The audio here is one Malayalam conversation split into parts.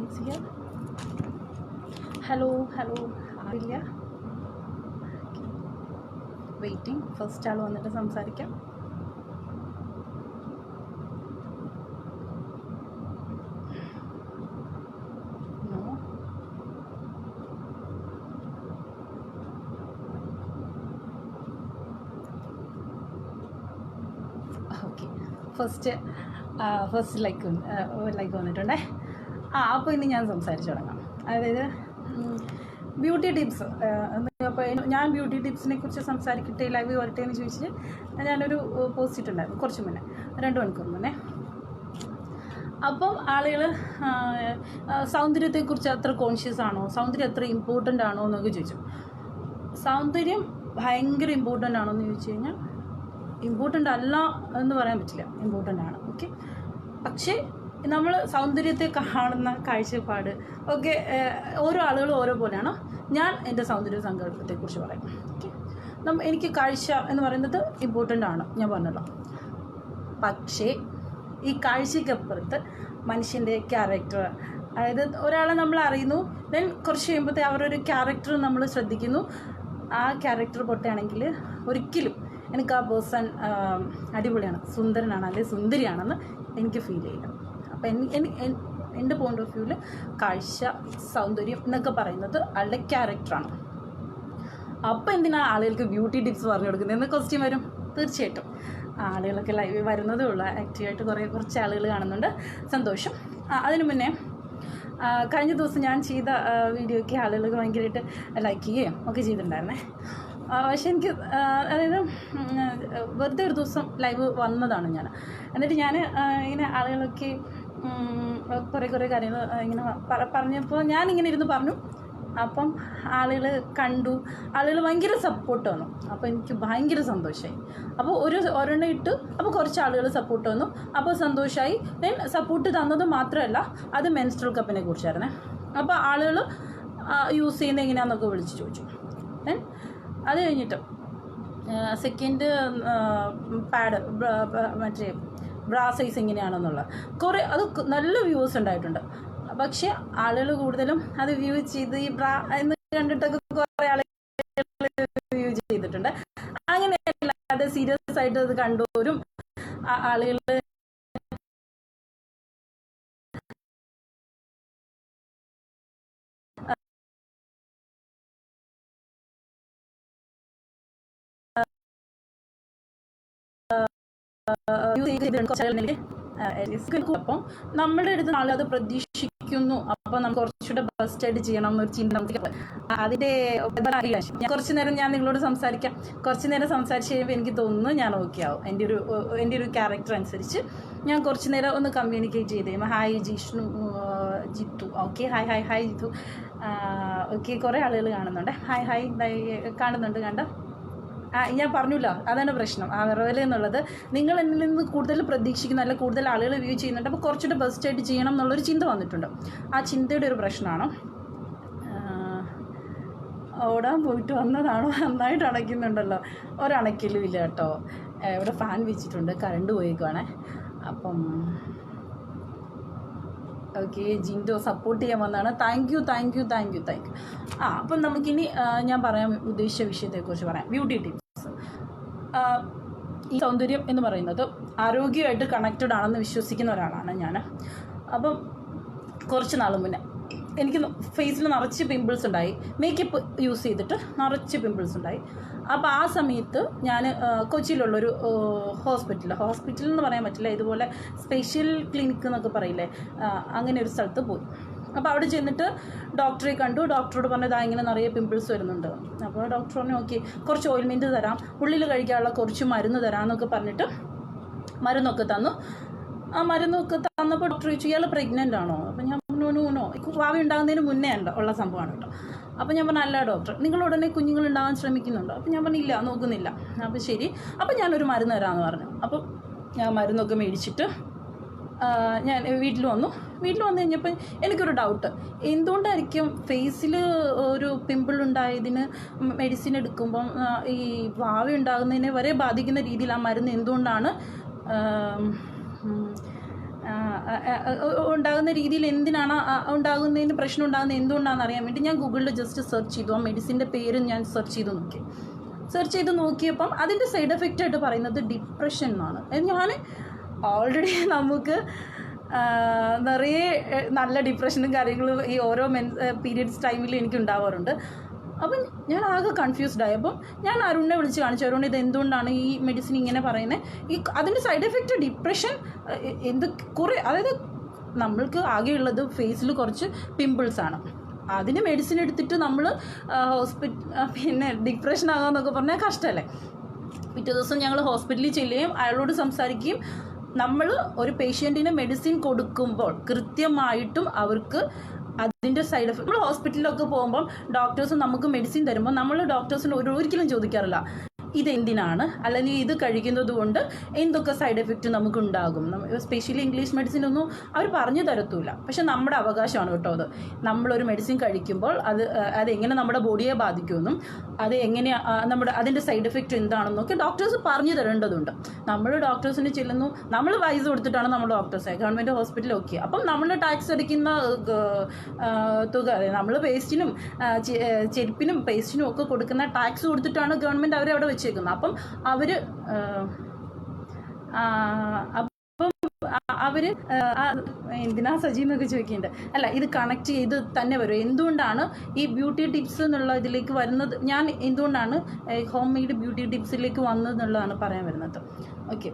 is here. Hello ആരില്ല. വെയിറ്റിംഗ്. ഫസ്റ്റ് ആൾ വന്നിട്ട് സംസാരിക്കാം. ഓക്കെ, ഫസ്റ്റ് ലൈക്ക് വന്നിട്ടുണ്ടേ. അപ്പോൾ ഇനി ഞാൻ സംസാരിച്ചു തുടങ്ങാം. അതായത് ബ്യൂട്ടി ടിപ്സ്. അപ്പോൾ ഞാൻ ബ്യൂട്ടി ടിപ്സിനെ കുറിച്ച് സംസാരിക്കട്ടെ, ലൈവ് വരട്ടെ എന്ന് ചോദിച്ചിട്ട് ഞാനൊരു പോസ്റ്റ് ഇട്ടുണ്ടായിരുന്നു കുറച്ച് മുന്നേ, 2 മണിക്കൂർ മുന്നേ. അപ്പം ആളുകൾ സൗന്ദര്യത്തെക്കുറിച്ച് അത്ര കോൺഷ്യസ് ആണോ, സൗന്ദര്യം അത്ര ഇമ്പോർട്ടൻ്റ് ആണോ എന്നൊക്കെ ചോദിച്ചു. സൗന്ദര്യം ഭയങ്കര ഇമ്പോർട്ടൻ്റ് ആണോ എന്ന് ചോദിച്ചു കഴിഞ്ഞാൽ ഇമ്പോർട്ടൻ്റ് അല്ല എന്ന് പറയാൻ പറ്റില്ല, ഇമ്പോർട്ടൻ്റ് ആണ്. ഓക്കെ, പക്ഷേ നമ്മൾ സൗന്ദര്യത്തെ കാണുന്ന കാഴ്ചപ്പാട് ഒക്കെ ഓരോ ആളുകളും ഓരോ പോലെയാണ്. ഞാൻ എൻ്റെ സൗന്ദര്യ സങ്കല്പത്തെക്കുറിച്ച് പറയാം. ഓക്കെ, എനിക്ക് കാഴ്ച എന്ന് പറയുന്നത് ഇമ്പോർട്ടൻ്റ് ആണ്, ഞാൻ പറഞ്ഞല്ലോ. പക്ഷേ ഈ കാഴ്ചയ്ക്കപ്പുറത്ത് മനുഷ്യൻ്റെ ക്യാരക്ടർ, അതായത് ഒരാളെ നമ്മൾ അറിയുന്നു, ദെൻ കുറച്ച് കഴിയുമ്പോഴത്തെ അവരൊരു ക്യാരക്ടർ നമ്മൾ ശ്രദ്ധിക്കുന്നു. ആ ക്യാരക്ടർ പൊട്ടയാണെങ്കിൽ ഒരിക്കലും എനിക്ക് ആ പേഴ്സൺ അടിപൊളിയാണ്, സുന്ദരനാണ് അല്ലെങ്കിൽ സുന്ദരിയാണെന്ന് എനിക്ക് ഫീൽ ചെയ്യില്ല. അപ്പം എൻ്റെ പോയിൻ്റ് ഓഫ് വ്യൂവിൽ കാഴ്ച, സൗന്ദര്യം എന്നൊക്കെ പറയുന്നത് ആളുടെ ക്യാരക്ടറാണ്. അപ്പോൾ എന്തിനാണ് ആളുകൾക്ക് ബ്യൂട്ടി ടിപ്സ് പറഞ്ഞു കൊടുക്കുന്നതെന്ന് ക്വസ്റ്റ്യൻ വരും. തീർച്ചയായിട്ടും ആളുകളൊക്കെ ലൈവ് വരുന്നതേ ഉള്ളൂ. ആക്റ്റീവായിട്ട് കുറച്ച് ആളുകൾ കാണുന്നുണ്ട്, സന്തോഷം. അതിനു മുന്നേ കഴിഞ്ഞ ദിവസം ഞാൻ ചെയ്ത വീഡിയോയ്ക്ക് ആളുകൾ ഭയങ്കരമായിട്ട് ലൈക്ക് ചെയ്യുകയും ഒക്കെ ചെയ്തിട്ടുണ്ടായിരുന്നേ. പക്ഷെ എനിക്ക് അതായത് വെറുതെ ഒരു ദിവസം ലൈവ് വന്നതാണ് ഞാൻ. എന്നിട്ട് ഞാൻ ഇങ്ങനെ ആളുകളൊക്കെ കുറേ കാര്യങ്ങൾ ഇങ്ങനെ പറഞ്ഞപ്പോൾ ഞാനിങ്ങനെ ഇരുന്ന് പറഞ്ഞു. അപ്പം ആളുകൾ കണ്ടു, ആളുകൾ ഭയങ്കര സപ്പോർട്ട് വന്നു. അപ്പോൾ എനിക്ക് ഭയങ്കര സന്തോഷമായി. അപ്പോൾ ഒരെണ്ണം ഇട്ടു, അപ്പോൾ കുറച്ച് ആളുകൾ സപ്പോർട്ട് വന്നു, അപ്പോൾ സന്തോഷമായി. ദെൻ സപ്പോർട്ട് തന്നത് മാത്രമല്ല, അത് മെൻസ്ട്രൽ കപ്പിനെ കുറിച്ചായിരുന്നേ. അപ്പോൾ ആളുകൾ യൂസ് ചെയ്യുന്നത് എങ്ങനെയാണെന്നൊക്കെ വിളിച്ച് ചോദിച്ചു. ദെൻ അത് കഴിഞ്ഞിട്ട് സെക്കൻഡ് പാഡ്, മറ്റേ ബ്രാ സൈസ് എങ്ങനെയാണെന്നുള്ളത് അത് നല്ല വ്യൂസ് ഉണ്ടായിട്ടുണ്ട്. പക്ഷെ ആളുകൾ കൂടുതലും അത് വ്യൂ ചെയ്ത് ഈ ബ്രാ എന്ന് കണ്ടിട്ടൊക്കെ കുറേ ആളുകൾ വ്യൂ ചെയ്തിട്ടുണ്ട്. അങ്ങനെയല്ല, അത് സീരിയസ് ആയിട്ട് അത് കണ്ടവരും ആളുകൾ അപ്പം നമ്മുടെ അടുത്ത് നാളെ അത് പ്രതീക്ഷിക്കുന്നു. അപ്പോൾ നമുക്ക് കുറച്ചുകൂടെ ബെസ്റ്റായിട്ട് ചെയ്യണം എന്നൊരു ചിന്ത നമുക്ക് അതിൻ്റെ ഞാൻ കുറച്ച് നേരം നിങ്ങളോട് സംസാരിക്കാം. കുറച്ച് നേരം സംസാരിച്ച് കഴിയുമ്പോൾ എനിക്ക് തോന്നുന്നു ഞാൻ ഓക്കെ ആവും. എൻ്റെ ഒരു ക്യാരക്ടർ അനുസരിച്ച് ഞാൻ കുറച്ച് നേരം ഒന്ന് കമ്മ്യൂണിക്കേറ്റ് ചെയ്ത് കഴിയുമ്പോൾ hi Jithu, okay, hi Jithu, okay. കുറേ ആളുകൾ കാണുന്നുണ്ട്. ഹായ് കാണുന്നുണ്ട്. ഞാൻ പറഞ്ഞില്ല, അതാണ് പ്രശ്നം. ആ വിറവൽ എന്നുള്ളത് നിങ്ങൾ എന്നിൽ നിന്ന് കൂടുതൽ പ്രതീക്ഷിക്കുന്ന, അല്ല കൂടുതൽ ആളുകൾ വ്യൂ ചെയ്യുന്നുണ്ട്. അപ്പോൾ കുറച്ചുകൂടെ ബെസ്റ്റായിട്ട് ചെയ്യണം എന്നുള്ളൊരു ചിന്ത വന്നിട്ടുണ്ട്. ആ ചിന്തയുടെ ഒരു പ്രശ്നമാണ്. ഓടാൻ പോയിട്ട് വന്നതാണോ? നന്നായിട്ട് അണയ്ക്കുന്നുണ്ടല്ലോ. ഒരണയ്ക്കലും ഇല്ല കേട്ടോ. ഇവിടെ ഫാൻ വെച്ചിട്ടുണ്ട്, കറണ്ട് പോയേക്കുവാണേ. അപ്പം ഓക്കെ, ജിൻഡോ സപ്പോർട്ട് ചെയ്യാൻ വന്നതാണ്. Thank you. അപ്പം നമുക്കിനി ഞാൻ പറയാൻ ഉദ്ദേശിച്ച വിഷയത്തെക്കുറിച്ച് പറയാം. Beauty tips. ഈ സൗന്ദര്യം എന്ന് പറയുന്നത് ആരോഗ്യമായിട്ട് കണക്റ്റഡ് ആണെന്ന് വിശ്വസിക്കുന്ന ഒരാളാണ് ഞാൻ. അപ്പം കുറച്ച് നാൾ മുന്നേ എനിക്ക് ഫേസിൽ നിറച്ച് പിമ്പിൾസ് ഉണ്ടായി. മേക്കപ്പ് യൂസ് ചെയ്തിട്ട് നിറച്ച് പിമ്പിൾസ് ഉണ്ടായി. അപ്പോൾ ആ സമയത്ത് ഞാൻ കൊച്ചിയിലുള്ളൊരു ഹോസ്പിറ്റൽ എന്ന് പറയാൻ പറ്റില്ല, ഇതുപോലെ സ്പെഷ്യൽ ക്ലിനിക്ക് എന്നൊക്കെ പറയില്ലേ, അങ്ങനെ ഒരു സ്ഥലത്ത് പോയി. അപ്പോൾ അവിടെ ചെന്നിട്ട് ഡോക്ടറെ കണ്ടു. ഡോക്ടറോട് പറഞ്ഞത് ഇങ്ങനെ നിറയെ പിമ്പിൾസ് വരുന്നുണ്ട്. അപ്പോൾ ഡോക്ടർ പറഞ്ഞു ഓക്കെ, കുറച്ച് ഓയിൽമെൻറ്റ് തരാം, ഉള്ളിൽ കഴിക്കാനുള്ള കുറച്ച് മരുന്ന് തരാമെന്നൊക്കെ പറഞ്ഞിട്ട് മരുന്നൊക്കെ തന്നു. ആ മരുന്നൊക്കെ തന്നപ്പോൾ ഡോക്ടർ ചോദിച്ചു ഇയാൾ പ്രഗ്നൻ്റ് ആണോ? അപ്പം ഞാൻ നോ, ഭാവി ഉണ്ടാകുന്നതിന് മുന്നേ ഉള്ള സംഭവമാണ് കേട്ടോ. അപ്പോൾ ഞാൻ പറഞ്ഞു അല്ല ഡോക്ടർ, നിങ്ങൾ ഉടനെ കുഞ്ഞുങ്ങൾ ഉണ്ടാകാൻ ശ്രമിക്കുന്നുണ്ടോ? അപ്പം ഞാൻ പറഞ്ഞു ഇല്ല, നോക്കുന്നില്ല. അപ്പോൾ ശരി, അപ്പം ഞാനൊരു മരുന്ന് തരാമെന്ന് പറഞ്ഞു. അപ്പം ഞാൻ മരുന്നൊക്കെ മേടിച്ചിട്ട് ഞാൻ വീട്ടിൽ വന്നു കഴിഞ്ഞപ്പോൾ എനിക്കൊരു ഡൗട്ട്, എന്തുകൊണ്ടായിരിക്കും ഫേസിൽ ഒരു പിമ്പിൾ ഉണ്ടായതിന് മെഡിസിൻ എടുക്കുമ്പം ഈ ഭാവി ഉണ്ടാകുന്നതിനെ വരെ ബാധിക്കുന്ന രീതിയിൽ ആ മരുന്ന് എന്തുകൊണ്ടാണ് ഉണ്ടാകുന്ന രീതിയിൽ എന്തിനാണ് ഉണ്ടാകുന്നതിന് പ്രശ്നം ഉണ്ടാകുന്നത് എന്തുകൊണ്ടാണെന്ന് അറിയാൻ വേണ്ടി ഞാൻ ഗൂഗിളിൽ ജസ്റ്റ് സെർച്ച് ചെയ്തു. ആ മെഡിസിൻ്റെ പേര് ഞാൻ സെർച്ച് ചെയ്ത് നോക്കിയപ്പം അതിൻ്റെ സൈഡ് എഫക്റ്റ് ആയിട്ട് പറയുന്നത് ഡിപ്രഷൻ എന്നാണ്. ഞാൻ ഓൾറെഡി നമുക്ക് നിറയെ നല്ല ഡിപ്രഷനും കാര്യങ്ങളും ഈ ഓരോ പീരിയഡ്സ് ടൈമിൽ എനിക്ക് ഉണ്ടാവാറുണ്ട്. അപ്പം ഞാൻ ആകെ കൺഫ്യൂസ്ഡായി. അപ്പം ഞാൻ അരുണിനെ വിളിച്ച് കാണിച്ചു, അരുൺ ഇത് എന്തുകൊണ്ടാണ് ഈ മെഡിസിൻ ഇങ്ങനെ പറയുന്നത്, അതിൻ്റെ സൈഡ് എഫക്റ്റ് ഡിപ്രഷൻ കുറേ, അതായത് നമ്മൾക്ക് ആകെയുള്ളത് ഫേസിൽ കുറച്ച് പിമ്പിൾസാണ്, അതിന് മെഡിസിൻ എടുത്തിട്ട് നമ്മൾ പിന്നെ ഡിപ്രഷൻ ആകാമെന്നൊക്കെ പറഞ്ഞാൽ കഷ്ടമല്ലേ. പിറ്റേ ദിവസം ഞങ്ങൾ ഹോസ്പിറ്റലിൽ ചെല്ലുകയും അയാളോട് സംസാരിക്കുകയും നമ്മൾ ഒരു പേഷ്യൻറ്റിന് മെഡിസിൻ കൊടുക്കുമ്പോൾ കൃത്യമായിട്ടും അവർക്ക് അതിൻ്റെ സൈഡ് എഫക്റ്റ്, നമ്മൾ ഹോസ്പിറ്റലിലൊക്കെ പോകുമ്പം ഡോക്ടേഴ്സ് നമുക്ക് മെഡിസിൻ തരുമ്പോൾ നമ്മൾ ഡോക്ടേഴ്സിന് ഒരിക്കലും ചോദിക്കാറില്ല ഇതെന്തിനാണ്, അല്ലെങ്കിൽ ഇത് കഴിക്കുന്നത് കൊണ്ട് എന്തൊക്കെ സൈഡ് എഫക്റ്റ് നമുക്കുണ്ടാകും. സ്പെഷ്യലി ഇംഗ്ലീഷ് മെഡിസിനൊന്നും അവർ പറഞ്ഞു തരത്തില്ല. പക്ഷെ നമ്മുടെ അവകാശമാണ് കേട്ടോ അത്. നമ്മളൊരു മെഡിസിൻ കഴിക്കുമ്പോൾ അതെങ്ങനെ നമ്മുടെ ബോഡിയെ ബാധിക്കുമെന്നും അത് എങ്ങനെ അതിൻ്റെ സൈഡ് എഫക്റ്റ് എന്താണെന്നൊക്കെ ഡോക്ടേഴ്സ് പറഞ്ഞു തരേണ്ടതുണ്ട്. നമ്മൾ ഡോക്ടേഴ്സിന് ചെല്ലുന്നു, നമ്മൾ പൈസ കൊടുത്തിട്ടാണ് നമ്മൾ ഡോക്ടേഴ്സായി ഗവൺമെൻറ് ഹോസ്പിറ്റലിൽ ഓക്കെ. അപ്പം നമ്മൾ ടാക്സ് അടിക്കുന്ന തുക, നമ്മൾ പേസ്റ്റിനും ചെരുപ്പിനും പേസ്റ്റിനും ഒക്കെ കൊടുക്കുന്ന ടാക്സ് കൊടുത്തിട്ടാണ് ഗവൺമെൻറ് അവരെ അവിടെ വെച്ചേക്കുന്നത്. അപ്പം അവർ എന്തിനാ സജി എന്നൊക്കെ ചോദിക്കുന്നുണ്ട്. അല്ല, ഇത് കണക്ട് ചെയ്ത് തന്നെ വരും. എന്തുകൊണ്ടാണ് ഈ ബ്യൂട്ടി ടിപ്സ് എന്നുള്ള ഇതിലേക്ക് വരുന്നത്, ഞാൻ എന്തുകൊണ്ടാണ് ഹോം മെയ്ഡ് ബ്യൂട്ടി ടിപ്സിലേക്ക് വന്നതെന്നുള്ളതാണ് പറയാൻ വരുന്നത്. ഓക്കെ,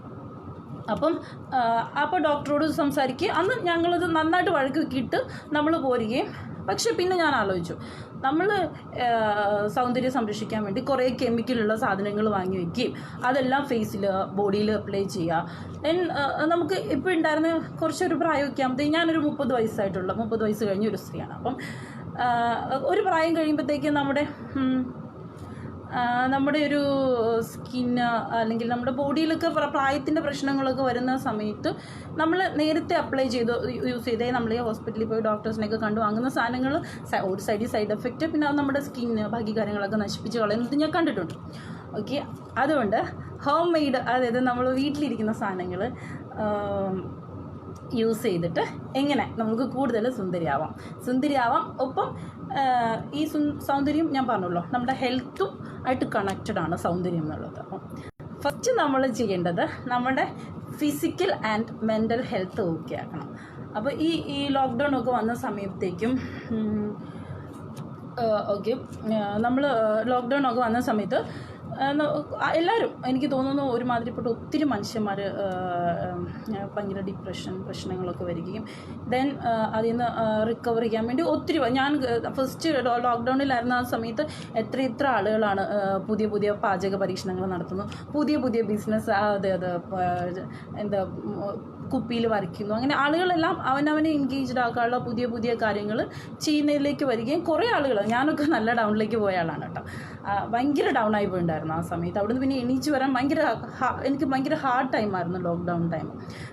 അപ്പോൾ ഡോക്ടറോട് സംസാരിക്കുക. അന്ന് ഞങ്ങളത് നന്നായിട്ട് വഴക്ക് വെക്കിയിട്ട് നമ്മൾ പോരുകയും, പക്ഷെ പിന്നെ ഞാൻ ആലോചിച്ചു, നമ്മൾ സൗന്ദര്യം സംരക്ഷിക്കാൻ വേണ്ടി കുറേ കെമിക്കലുള്ള സാധനങ്ങൾ വാങ്ങി വയ്ക്കുകയും അതെല്ലാം ഫേസിൽ ബോഡിയിൽ അപ്ലൈ ചെയ്യുക. ദെൻ നമുക്ക് ഇപ്പോൾ ഉണ്ടായിരുന്ന കുറച്ചൊരു പ്രായമൊക്കെ ആകുമ്പോഴത്തേക്ക്, ഞാനൊരു 30 വയസ്സായിട്ടുള്ള 30 വയസ്സ് കഴിഞ്ഞ ഒരു സ്ത്രീയാണ്. അപ്പം ഒരു പ്രായം കഴിയുമ്പോഴത്തേക്കും നമ്മുടെ ഒരു സ്കിന്ന് അല്ലെങ്കിൽ നമ്മുടെ ബോഡിയിലൊക്കെ പ്രായത്തിൻ്റെ പ്രശ്നങ്ങളൊക്കെ വരുന്ന സമയത്ത് നമ്മൾ നേരത്തെ അപ്ലൈ യൂസ് ചെയ്തേ നമ്മൾ ഈ ഹോസ്പിറ്റലിൽ പോയി ഡോക്ടേഴ്സിനെയൊക്കെ കണ്ടു വാങ്ങുന്ന സാധനങ്ങൾ ഒരു സൈഡ് എഫക്റ്റ്, പിന്നെ അത് നമ്മുടെ സ്കിന്ന് ബാക്കി കാര്യങ്ങളൊക്കെ നശിപ്പിച്ച് കളയുന്നത് ഞാൻ കണ്ടിട്ടുണ്ട്. ഓക്കെ, അതുകൊണ്ട് ഹോം മെയ്ഡ്, അതായത് നമ്മൾ വീട്ടിലിരിക്കുന്ന സാധനങ്ങൾ യൂസ് ചെയ്തിട്ട് എങ്ങനെ നമുക്ക് കൂടുതൽ സുന്ദരിയാവാം. ഒപ്പം ഈ സൗന്ദര്യം ഞാൻ പറഞ്ഞല്ലോ, നമ്മുടെ ഹെൽത്തും ആയിട്ട് കണക്റ്റഡ് ആണ് സൗന്ദര്യം എന്നുള്ളത്. അപ്പം ഫസ്റ്റ് നമ്മൾ ചെയ്യേണ്ടത് നമ്മുടെ physical and mental health okay ആക്കണം. അപ്പോൾ ഈ ലോക്ക്ഡൗൺ ഒക്കെ വന്ന സമയത്തേക്കും നമ്മൾ ലോക്ക്ഡൗൺ ഒക്കെ വന്ന സമയത്ത് എല്ലാവരും, എനിക്ക് തോന്നുന്നു ഒരുമാതിരിപ്പെട്ട ഒത്തിരി മനുഷ്യന്മാർ ഭയങ്കര പ്രശ്നങ്ങളൊക്കെ വരികയും ദെൻ അതിൽ നിന്ന് റിക്കവർ ചെയ്യാൻ വേണ്ടി ഒത്തിരി, ഞാൻ ഫസ്റ്റ് ലോക്ക്ഡൗണിലായിരുന്ന ആ സമയത്ത് എത്ര ആളുകളാണ് പുതിയ പാചക പരീക്ഷണങ്ങൾ നടത്തുന്നു, പുതിയ ബിസിനസ്, എന്താ കുപ്പിയിൽ വരയ്ക്കുന്നു, അങ്ങനെ ആളുകളെല്ലാം അവനവനെ എൻഗേജ്ഡ് ആക്കാനുള്ള പുതിയ കാര്യങ്ങൾ ചെയ്യുന്നതിലേക്ക് വരികയും കുറേ ആളുകൾ, ഞാനൊക്കെ നല്ല ഡൗണിലേക്ക് പോയ ആളാണ് കേട്ടോ, ഭയങ്കര ഡൗൺ ആയി പോയിട്ടുണ്ടായിരുന്നു ആ സമയത്ത്. അവിടുന്ന് പിന്നെ എണീച്ച് വരാൻ എനിക്ക് ഭയങ്കര ഹാർഡ് ടൈമായിരുന്നു ലോക്ക്ഡൗൺ ടൈം.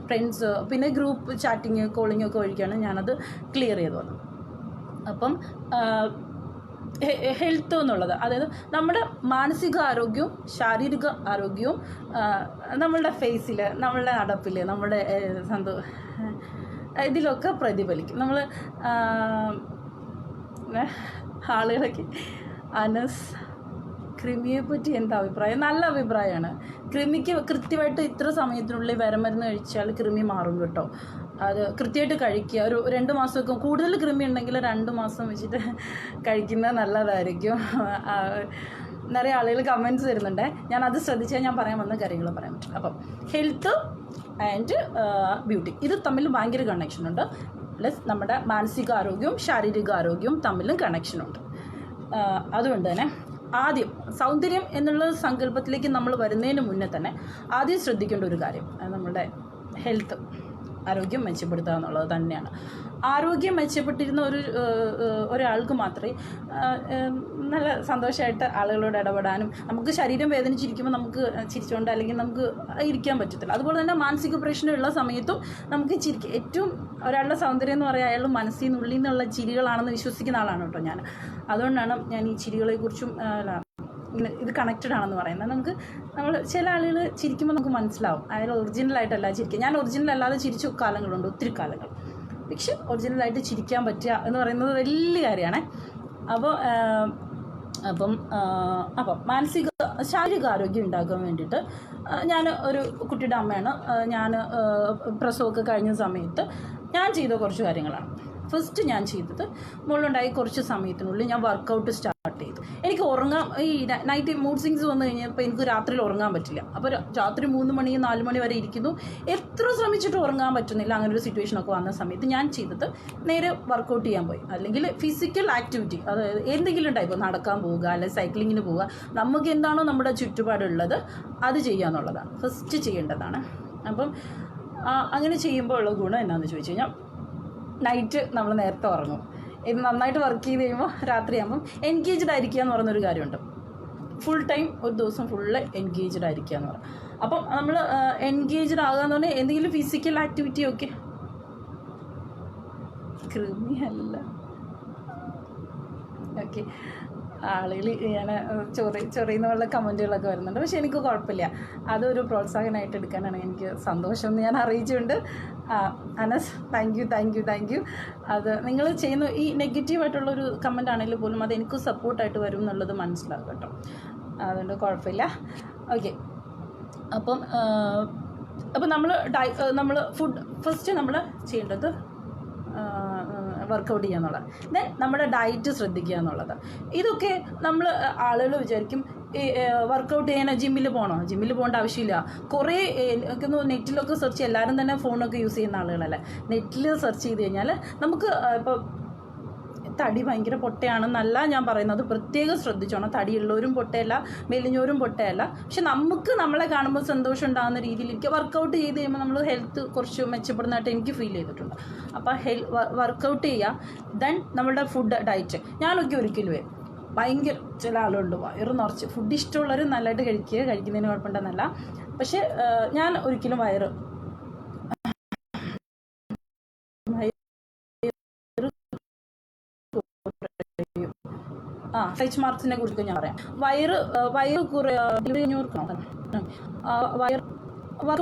ഫ്രണ്ട്സ് പിന്നെ ഗ്രൂപ്പ് ചാറ്റിങ് കോളിങ് ഒക്കെ വഴിക്കാണ് ഞാനത് ക്ലിയർ ചെയ്തു വന്നത്. അപ്പം ഹെൽത്ത് എന്നുള്ളത്, അതായത് നമ്മുടെ മാനസിക ആരോഗ്യവും ശാരീരിക ആരോഗ്യവും നമ്മളുടെ ഫേസിൽ, നമ്മളുടെ നടപ്പിൽ, നമ്മുടെ ഇതിലൊക്കെ പ്രതിഫലിക്കും. നമ്മൾ ആളുകളൊക്കെ കൃമിയെ പറ്റി എന്താ അഭിപ്രായം? നല്ല അഭിപ്രായമാണ്. കൃമിക്ക് കൃത്യമായിട്ട് ഇത്ര സമയത്തിനുള്ളിൽ വിരമരുന്ന് കഴിച്ചാൽ കൃമി മാറും കേട്ടോ. അത് കൃത്യമായിട്ട് കഴിക്കുക. ഒരു 2 മാസമൊക്കെ കൂടുതൽ കൃമി ഉണ്ടെങ്കിൽ 2 മാസം വെച്ചിട്ട് കഴിക്കുന്നത് നല്ലതായിരിക്കും. നിറയെ ആളുകൾ കമൻറ്റ്സ് തരുന്നുണ്ട്. ഞാനത് ശ്രദ്ധിച്ചാൽ ഞാൻ പറയാൻ വന്ന കാര്യങ്ങൾ പറയാൻ പറ്റും. അപ്പം ഹെൽത്ത് ആൻഡ് ബ്യൂട്ടി ഇത് തമ്മിൽ ഭയങ്കര കണക്ഷനുണ്ട്. പ്ലസ് നമ്മുടെ മാനസികാരോഗ്യവും ശാരീരികാരോഗ്യവും തമ്മിലും കണക്ഷനുണ്ട്. അതുകൊണ്ട് തന്നെ ആദ്യം സൗന്ദര്യം എന്നുള്ള സങ്കല്പത്തിലേക്ക് നമ്മൾ വരുന്നതിന് മുന്നേ തന്നെ ആദ്യം ശ്രദ്ധിക്കേണ്ട ഒരു കാര്യം നമ്മുടെ ഹെൽത്ത്, ആരോഗ്യം മെച്ചപ്പെടുത്തുക എന്നുള്ളത് തന്നെയാണ്. ആരോഗ്യം മെച്ചപ്പെട്ടിരുന്ന ഒരാൾക്ക് മാത്രമേ നല്ല സന്തോഷമായിട്ട് ആളുകളോട് ഇടപെടാനും, നമുക്ക് ശരീരം വേദനിച്ചിരിക്കുമ്പോൾ നമുക്ക് ചിരിച്ചുകൊണ്ട് അല്ലെങ്കിൽ നമുക്ക് ഇരിക്കാൻ പറ്റത്തില്ല. അതുപോലെ തന്നെ മാനസിക പ്രശ്നമുള്ള സമയത്തും നമുക്ക് ഏറ്റവും ഒരാളുടെ സൗന്ദര്യം എന്ന് പറയുക അയാൾ മനസ്സിൽ നിന്നുള്ളിൽ നിന്നുള്ള ചിരികളാണെന്ന് വിശ്വസിക്കുന്ന ആളാണ് കേട്ടോ ഞാൻ. അതുകൊണ്ടാണ് ഞാൻ ഈ ചിരികളെക്കുറിച്ചും ഇത് കണക്റ്റഡ് ആണെന്ന് പറയുന്നത്. നമ്മൾ ചില ആളുകൾ ചിരിക്കുമ്പോൾ നമുക്ക് മനസ്സിലാവും അയാൾ ഒറിജിനലായിട്ടല്ല ചിരിക്കുക. ഞാൻ ഒറിജിനൽ അല്ലാതെ ചിരിച്ച കാലങ്ങളുണ്ട്, ഒത്തിരി കാലങ്ങൾ. പക്ഷെ ഒറിജിനലായിട്ട് ചിരിക്കാൻ പറ്റുക എന്ന് പറയുന്നത് വലിയ കാര്യമാണ്. അപ്പം ശാരീരിക ആരോഗ്യം ഉണ്ടാക്കാൻ വേണ്ടിയിട്ട് ഞാൻ ഒരു കുട്ടിയുടെ അമ്മയാണ്. ഞാൻ പ്രസവമൊക്കെ കഴിഞ്ഞ സമയത്ത് ഞാൻ ചെയ്ത കുറച്ച് കാര്യങ്ങളാണ്. ഫസ്റ്റ് ഞാൻ ചെയ്തത്, മുള്ളുണ്ടായി കുറച്ച് സമയത്തിനുള്ളിൽ ഞാൻ വർക്കൗട്ട് സ്റ്റാർട്ട് ചെയ്തു. എനിക്ക് ഈ നൈറ്റ് മൂഡ് സ്വിങ്സ് വന്നു കഴിഞ്ഞപ്പോൾ എനിക്ക് രാത്രിയിൽ ഉറങ്ങാൻ പറ്റില്ല. അപ്പോൾ രാത്രി 3 മണി 4 മണി വരെ ഇരിക്കുന്നു, എത്ര ശ്രമിച്ചിട്ട് ഉറങ്ങാൻ പറ്റുന്നില്ല. അങ്ങനെ ഒരു സിറ്റുവേഷനൊക്കെ വന്ന സമയത്ത് ഞാൻ ചെയ്തത് നേരെ വർക്കൗട്ട് ചെയ്യാൻ പോയി. അല്ലെങ്കിൽ ഫിസിക്കൽ ആക്ടിവിറ്റി, അതായത് എന്തെങ്കിലും ടൈപ്പ്, നടക്കാൻ പോവുക അല്ലെങ്കിൽ സൈക്ലിങ്ങിന് പോവുക, നമുക്ക് എന്താണോ നമ്മുടെ ചുറ്റുപാടുള്ളത് അത് ചെയ്യുക എന്നുള്ളതാണ് ഫസ്റ്റ് ചെയ്യേണ്ടതാണ്. അപ്പം അങ്ങനെ ചെയ്യുമ്പോൾ ഉള്ള ഗുണം എന്താണെന്ന് ചോദിച്ചു കഴിഞ്ഞാൽ, നൈറ്റ് നമ്മൾ നേരത്തെ ഉറങ്ങും. ഇത് നന്നായിട്ട് വർക്ക് ചെയ്ത് കഴിയുമ്പോൾ രാത്രിയാകുമ്പം എൻഗേജ്ഡ് ആയിരിക്കുക എന്ന് പറയുന്നൊരു കാര്യമുണ്ട്. ഫുൾ ടൈം ഒരു ദിവസം ഫുള്ള് എൻഗേജ്ഡ് ആയിരിക്കുക എന്ന് പറയും. അപ്പം നമ്മൾ എൻഗേജ്ഡ് ആകുക എന്ന് പറഞ്ഞാൽ എന്തെങ്കിലും ഫിസിക്കൽ ആക്ടിവിറ്റി ഒക്കെ കൃമിയല്ല. ഓക്കെ, ആളുകൾ ഞാൻ ചൊറിയുന്നുള്ള കമൻറ്റുകളൊക്കെ വരുന്നുണ്ട്. പക്ഷെ എനിക്ക് കുഴപ്പമില്ല, അതൊരു പ്രോത്സാഹനമായിട്ട് എടുക്കാനാണ് എനിക്ക് സന്തോഷം എന്ന് ഞാൻ അറിയിച്ചുകൊണ്ട്. Anas, thank you. അത് നിങ്ങൾ ചെയ്യുന്ന ഈ നെഗറ്റീവായിട്ടുള്ളൊരു കമൻ്റ് ആണെങ്കിൽ പോലും അത് എനിക്ക് സപ്പോർട്ടായിട്ട് വരും എന്നുള്ളത് മനസ്സിലാകും കേട്ടോ. അതുകൊണ്ട് കുഴപ്പമില്ല. ഓക്കെ, അപ്പം നമ്മൾ ഫുഡ് ഫസ്റ്റ് നമ്മൾ ചെയ്യേണ്ടത് വർക്കൗട്ട് ചെയ്യുക എന്നുള്ളത്. ദെൻ നമ്മുടെ ഡയറ്റ് ശ്രദ്ധിക്കുക എന്നുള്ളത്. ഇതൊക്കെ ആളുകൾ വിചാരിക്കും ഈ വർക്കൗട്ട് ചെയ്യാൻ ജിമ്മിൽ പോകേണ്ട ആവശ്യമില്ല. കുറേ നെറ്റിലൊക്കെ സെർച്ച് ചെയ്യും. എല്ലാവരും തന്നെ ഫോണൊക്കെ യൂസ് ചെയ്യുന്ന ആളുകളല്ലേ. നെറ്റിൽ സെർച്ച് ചെയ്ത് കഴിഞ്ഞാൽ നമുക്ക് ഇപ്പോൾ തടി ഭയങ്കര പൊട്ടയാണെന്നല്ല ഞാൻ പറയുന്നത്, പ്രത്യേകം ശ്രദ്ധിച്ചോണം. തടിയുള്ളവരും പൊട്ടയല്ല, മെലിഞ്ഞവരും പൊട്ടയല്ല. പക്ഷെ നമുക്ക് നമ്മളെ കാണുമ്പോൾ സന്തോഷം ഉണ്ടാകുന്ന രീതിയിലേക്ക് വർക്കൗട്ട് ചെയ്ത് കഴിയുമ്പോൾ നമ്മൾ ഹെൽത്ത് കുറച്ച് മെച്ചപ്പെടുന്നതായിട്ട് എനിക്ക് ഫീൽ ചെയ്തിട്ടുണ്ട്. അപ്പോൾ വർക്കൗട്ട് ചെയ്യുക. ദെൻ നമ്മളുടെ ഫുഡ് ഡയറ്റ്. ഞാനൊക്കെ ഒരിക്കലും ഭയങ്കര, ചില ആളുകളുണ്ട് വയറ് നിറച്ച് ഫുഡ് ഇഷ്ടമുള്ളവർ നല്ലതായിട്ട് കഴിക്കുന്നതിന് കുഴപ്പമുണ്ടെന്നല്ല. പക്ഷെ ഞാൻ ഒരിക്കലും വയറ് സ്ട്രെച്ച് മാർക്സിനെ കുറിച്ച് ഞാൻ പറയാം. വയറ് വർക്കൗട്ട്